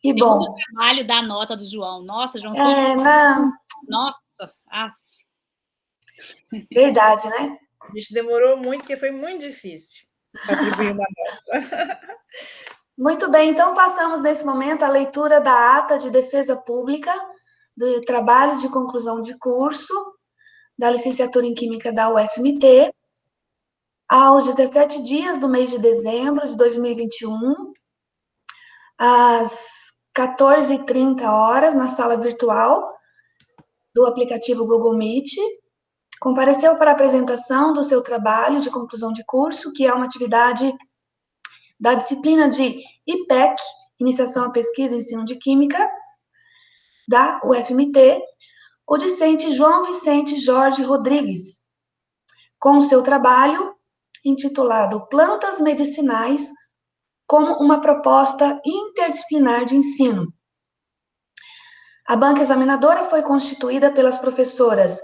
Que bom. O trabalho da nota do João. Nossa, João. Não. Nossa. Verdade, né? A gente demorou muito, porque foi muito difícil para atribuir uma nota. Muito bem, então passamos nesse momento a leitura da ata de defesa pública do trabalho de conclusão de curso da licenciatura em Química da UFMT, aos 17 dias do mês de dezembro de 2021, às 14h30, na sala virtual do aplicativo Google Meet, compareceu para a apresentação do seu trabalho de conclusão de curso, que é uma atividade da disciplina de IPEC, Iniciação à Pesquisa e Ensino de Química, da UFMT, o discente João Vicente Jorge Rodrigues, com o seu trabalho intitulado Plantas Medicinais como uma proposta interdisciplinar de ensino. A banca examinadora foi constituída pelas professoras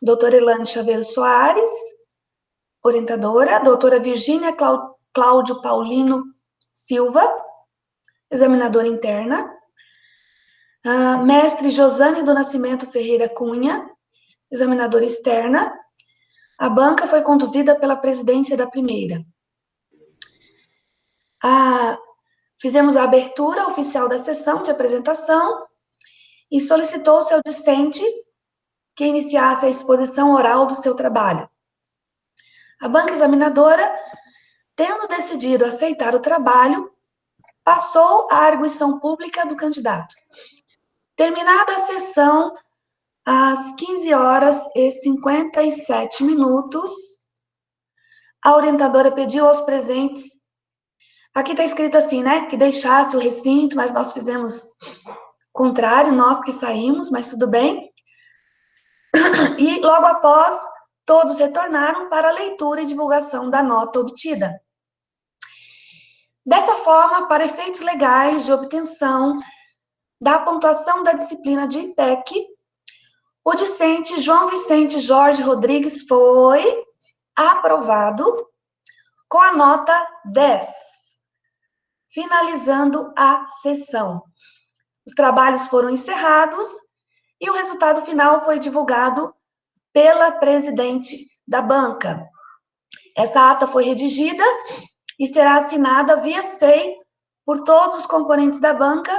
doutora Elane Chaveiro Soares, orientadora, doutora Virgínia Cláudio Paulino Silva, examinadora interna, mestre Josane do Nascimento Ferreira Cunha, examinadora externa. A banca foi conduzida pela presidência da primeira. Fizemos a abertura oficial da sessão de apresentação e solicitou-se ao discente que iniciasse a exposição oral do seu trabalho. A banca examinadora, tendo decidido aceitar o trabalho, passou à arguição pública do candidato. Terminada a sessão, às 15h57, a orientadora pediu aos presentes, aqui está escrito assim, né, que deixasse o recinto, mas nós fizemos contrário, nós que saímos, mas tudo bem. E logo após, todos retornaram para a leitura e divulgação da nota obtida. Dessa forma, para efeitos legais de obtenção da pontuação da disciplina de ITEC, o discente João Vicente Jorge Rodrigues foi aprovado com a nota 10, finalizando a sessão. Os trabalhos foram encerrados e o resultado final foi divulgado pela presidente da banca. Essa ata foi redigida e será assinada via SEI por todos os componentes da banca,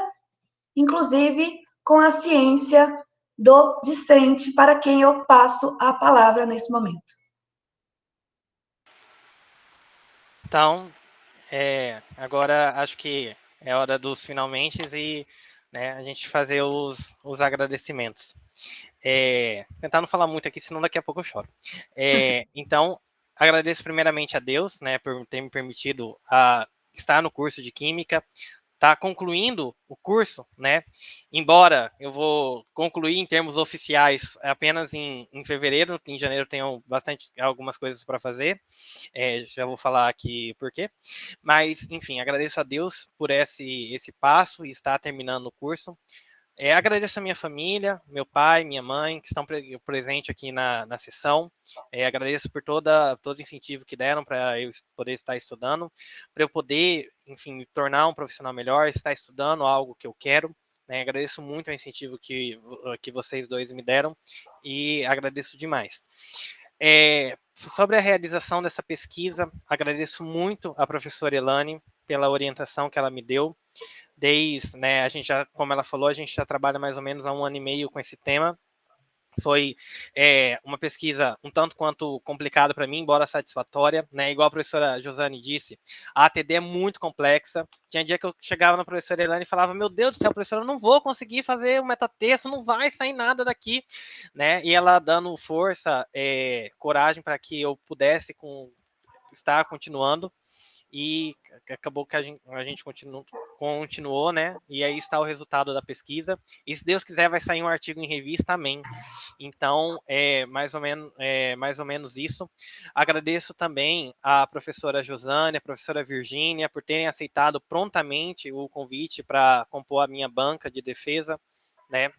inclusive com a ciência do discente, para quem eu passo a palavra nesse momento. Então, agora acho que é hora dos finalmente e, né, a gente fazer os agradecimentos. Tentar não falar muito aqui, senão daqui a pouco eu choro. Então, agradeço primeiramente a Deus, né, por ter me permitido estar no curso de Química, tá concluindo o curso, né? Embora eu vou concluir em termos oficiais apenas em fevereiro, em janeiro tenho algumas coisas para fazer, já vou falar aqui por quê, mas enfim, agradeço a Deus por esse passo e estar terminando o curso. Agradeço a minha família, meu pai, minha mãe, que estão presentes aqui na sessão. Agradeço por todo o incentivo que deram para eu poder estar estudando, para eu poder, enfim, me tornar um profissional melhor, estar estudando algo que eu quero. Né? Agradeço muito o incentivo que vocês dois me deram e agradeço demais. Sobre a realização dessa pesquisa, agradeço muito a professora Elane pela orientação que ela me deu. Desde, né, a gente já, como ela falou, a gente já trabalha mais ou menos há 1 ano e meio com esse tema. Foi uma pesquisa um tanto quanto complicada para mim, embora satisfatória, né? Igual a professora Josane disse, a ATD é muito complexa. Tinha dia que eu chegava na professora Elane e falava, meu Deus do céu, professora, eu não vou conseguir fazer o metatexto, não vai sair nada daqui, né? E ela dando força, coragem para que eu pudesse estar continuando. E acabou que a gente continuou, né? E aí está o resultado da pesquisa. E se Deus quiser, vai sair um artigo em revista também. Então, mais ou menos isso. Agradeço também a professora Josane, a professora Virgínia, por terem aceitado prontamente o convite para compor a minha banca de defesa, né?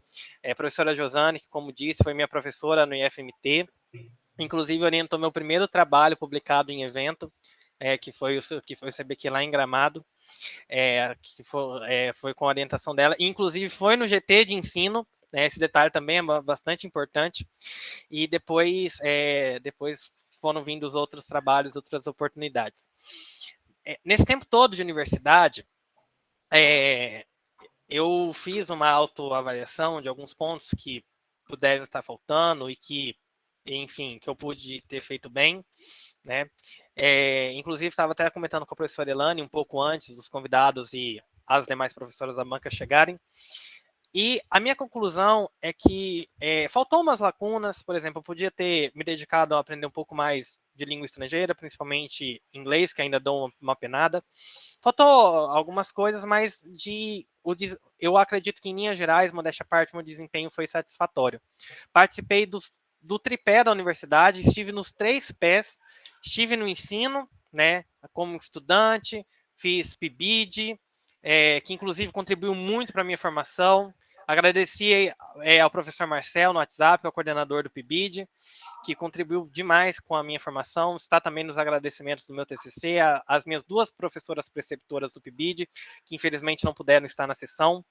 A professora Josane, que, como disse, foi minha professora no IFMT. Inclusive, orientou meu primeiro trabalho publicado em evento, que foi o CBQ lá em Gramado, que foi com a orientação dela, e inclusive foi no GT de ensino, né, esse detalhe também é bastante importante, e depois foram vindo os outros trabalhos, outras oportunidades. Nesse tempo todo de universidade, eu fiz uma autoavaliação de alguns pontos que puderam estar faltando e que, enfim, que eu pude ter feito bem, né? Inclusive, estava até comentando com a professora Elane um pouco antes dos convidados e as demais professoras da banca chegarem. E a minha conclusão é que faltou umas lacunas, por exemplo, eu podia ter me dedicado a aprender um pouco mais de língua estrangeira, principalmente inglês, que ainda dou uma penada. Faltou algumas coisas, mas eu acredito que, em linhas gerais, modéstia à parte, meu desempenho foi satisfatório. Participei do tripé da universidade, estive nos 3 pés, estive no ensino, né, como estudante, fiz PIBID, que inclusive contribuiu muito para a minha formação, Agradeci ao professor Marcel no WhatsApp, que é o coordenador do PIBID, que contribuiu demais com a minha formação. Está também nos agradecimentos do meu TCC, as minhas 2 professoras preceptoras do PIBID, que infelizmente não puderam estar na sessão.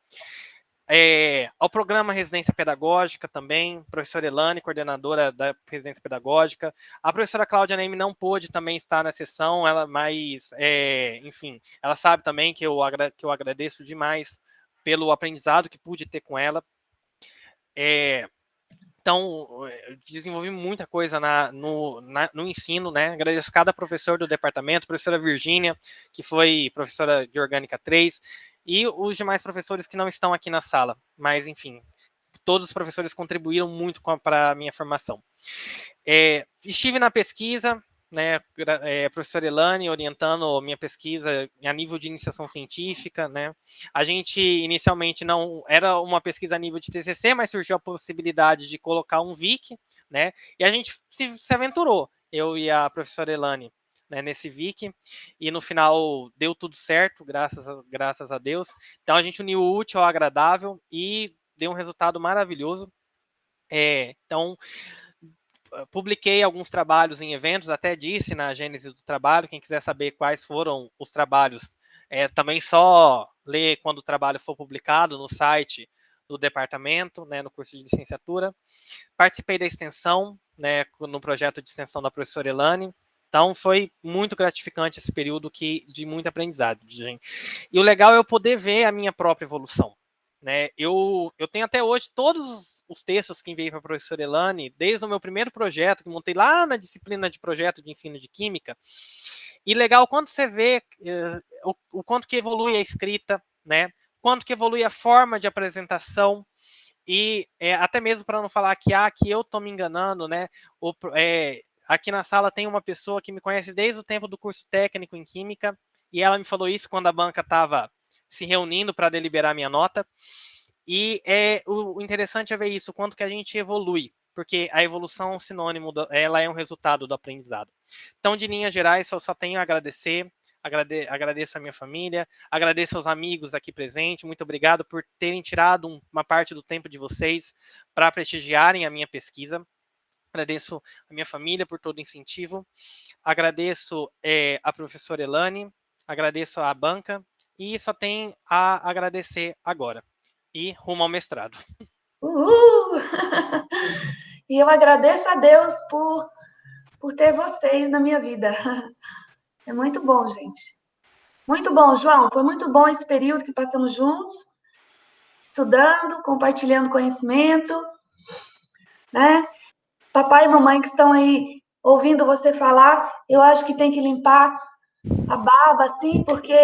Ao programa Residência Pedagógica também, professora Elane, coordenadora da Residência Pedagógica. A professora Cláudia Neme não pôde também estar na sessão, mas, enfim, ela sabe também que eu agradeço demais pelo aprendizado que pude ter com ela. Então, desenvolvi muita coisa no ensino, né? Agradeço cada professor do departamento, professora Virgínia, que foi professora de Orgânica 3, e os demais professores que não estão aqui na sala. Mas, enfim, todos os professores contribuíram muito para a minha formação. Estive na pesquisa, né, a professora Elane orientando minha pesquisa a nível de iniciação científica, né? A gente inicialmente não era uma pesquisa a nível de TCC, mas surgiu a possibilidade de colocar um VIC, né? E a gente se aventurou, eu e a professora Elane, né, nesse VIC, e no final deu tudo certo, graças a Deus. Então a gente uniu o útil ao agradável e deu um resultado maravilhoso. Então, publiquei alguns trabalhos em eventos, até disse na gênese do trabalho, quem quiser saber quais foram os trabalhos, também só ler quando o trabalho for publicado no site do departamento, né, no curso de licenciatura. Participei da extensão, né, no projeto de extensão da professora Elane. Então, foi muito gratificante esse período de muito aprendizado, gente. E o legal é eu poder ver a minha própria evolução. Né, eu tenho até hoje todos os textos que enviei para a professora Elane, desde o meu primeiro projeto, que montei lá na disciplina de projeto de ensino de química. E legal quando você vê o quanto que evolui a escrita, né? Quanto que evolui a forma de apresentação, e até mesmo para não falar que eu estou me enganando, né? Aqui na sala tem uma pessoa que me conhece desde o tempo do curso técnico em Química, e ela me falou isso quando a banca estava se reunindo para deliberar minha nota, e o interessante é ver isso, o quanto que a gente evolui, porque a evolução é um sinônimo, ela é um resultado do aprendizado. Então, de linhas gerais, eu só tenho a agradecer, agradeço a minha família, agradeço aos amigos aqui presentes, muito obrigado por terem tirado uma parte do tempo de vocês para prestigiarem a minha pesquisa. Agradeço a minha família por todo o incentivo, agradeço a professora Elane, agradeço a banca, e só tem a agradecer agora. E rumo ao mestrado. E eu agradeço a Deus por ter vocês na minha vida. É muito bom, gente. Muito bom, João. Foi muito bom esse período que passamos juntos, estudando, compartilhando conhecimento, né? Papai e mamãe que estão aí ouvindo você falar, eu acho que tem que limpar a barba, assim, porque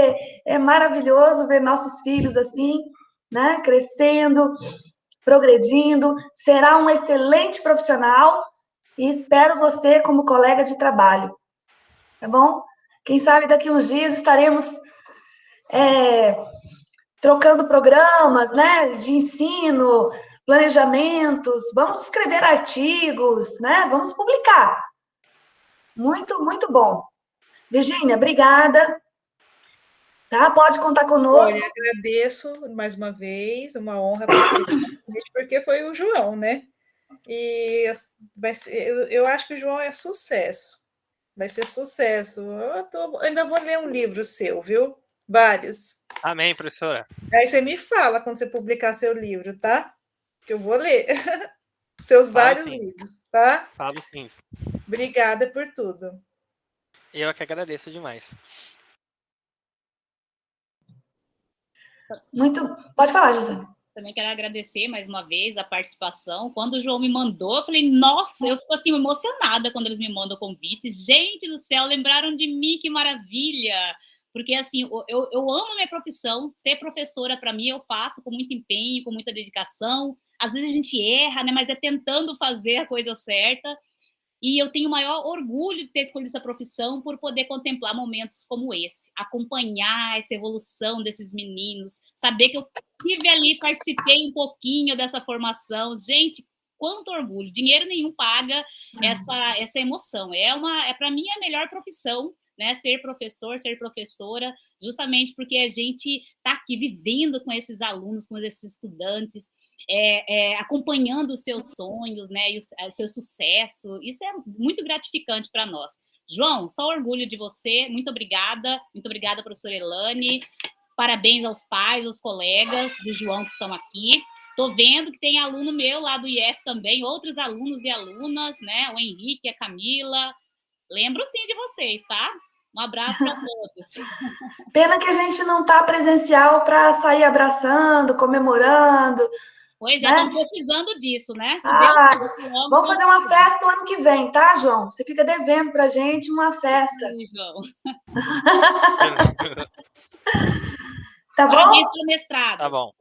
é maravilhoso ver nossos filhos assim, né? Crescendo, progredindo. Será um excelente profissional e espero você como colega de trabalho, tá bom? Quem sabe daqui uns dias estaremos trocando programas, né, de ensino, planejamentos, vamos escrever artigos, né? Vamos publicar. Muito, muito bom. Virgínia, obrigada. Tá? Pode contar conosco. Olha, agradeço mais uma vez, uma honra participar, porque foi o João, né? E eu acho que o João é sucesso. Vai ser sucesso. Ainda vou ler um livro seu, viu? Vários. Amém, professora. Aí você me fala quando você publicar seu livro, tá? Que eu vou ler. Seus vários livros, tá? Falo sim. Obrigada por tudo. Eu que agradeço demais. Pode falar, José. Também quero agradecer mais uma vez a participação. Quando o João me mandou, eu falei, nossa, eu fico assim emocionada quando eles me mandam convites. Gente do céu, lembraram de mim, que maravilha! Porque assim, eu amo a minha profissão, ser professora para mim eu faço com muito empenho, com muita dedicação. Às vezes a gente erra, né? Mas é tentando fazer a coisa certa. E eu tenho o maior orgulho de ter escolhido essa profissão por poder contemplar momentos como esse, acompanhar essa evolução desses meninos, saber que eu estive ali, participei um pouquinho dessa formação. Gente, quanto orgulho. Dinheiro nenhum paga essa emoção. Para mim, é a melhor profissão, né? Ser professor, ser professora, justamente porque a gente está aqui vivendo com esses alunos, com esses estudantes, acompanhando os seus sonhos, né? E o seu sucesso. Isso é muito gratificante para nós. João, só orgulho de você. Muito obrigada, professora Elane. Parabéns aos pais, aos colegas do João que estão aqui. Estou vendo que tem aluno meu lá do IF também, outros alunos e alunas, né? O Henrique, a Camila. Lembro sim de vocês, tá? Um abraço para todos. Pena que a gente não está presencial para sair abraçando, comemorando. Pois é, né? estamos precisando disso, né? Vamos fazer uma festa o ano que vem, tá, João? Você fica devendo para a gente uma festa. Sim, João. Tá bom? Parabéns pelo mestrado. Tá bom.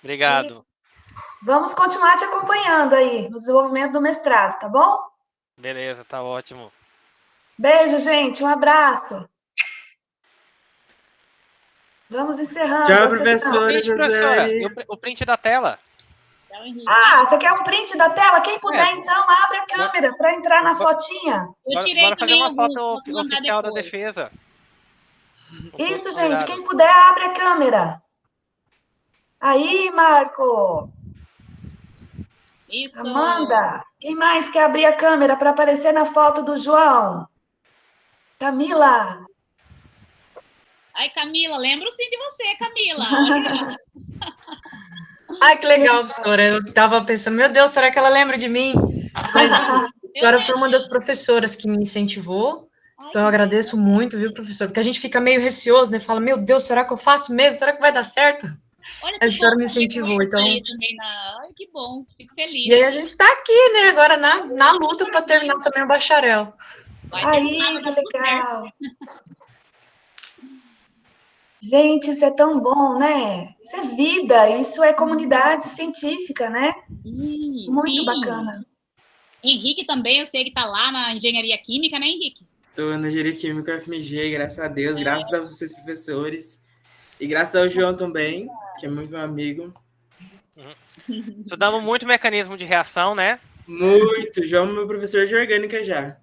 Obrigado. E vamos continuar te acompanhando aí no desenvolvimento do mestrado, tá bom? Beleza, tá ótimo. Beijo, gente. Um abraço. Vamos encerrando. Tchau, professora Josiane. O print da tela. Você quer um print da tela? Quem puder, então, abre a câmera para entrar na fotinha. Eu tirei Bora fazer também uma foto alguns, posso mandar oficial da depois. defesa. Isso, gente. Quem puder, abre a câmera. Aí, Marco. Isso. Amanda. Quem mais quer abrir a câmera para aparecer na foto do João? Camila. Ai, Camila, lembro sim de você, Camila. Olha. Ai, que legal, professora. Eu estava pensando, meu Deus, será que ela lembra de mim? Mas a senhora foi uma das professoras que me incentivou. Então, eu agradeço muito, viu, professor? Porque a gente fica meio receoso, né? Fala, meu Deus, será que eu faço mesmo? Será que vai dar certo? Olha A senhora me incentivou, então... Ai, que bom, fico feliz. E aí a gente está aqui, né, agora na luta para terminar também o bacharel. Aí, que legal. Gente, isso é tão bom, né? Isso é vida, isso é comunidade científica, né? Muito bacana. Henrique também, eu sei que está lá na engenharia química, né, Henrique? Estou na engenharia química UFMG, graças a Deus, graças a vocês, professores. E graças ao João também, que é muito meu amigo. Estudamos muito mecanismo de reação, né? Muito. João é meu professor de orgânica já.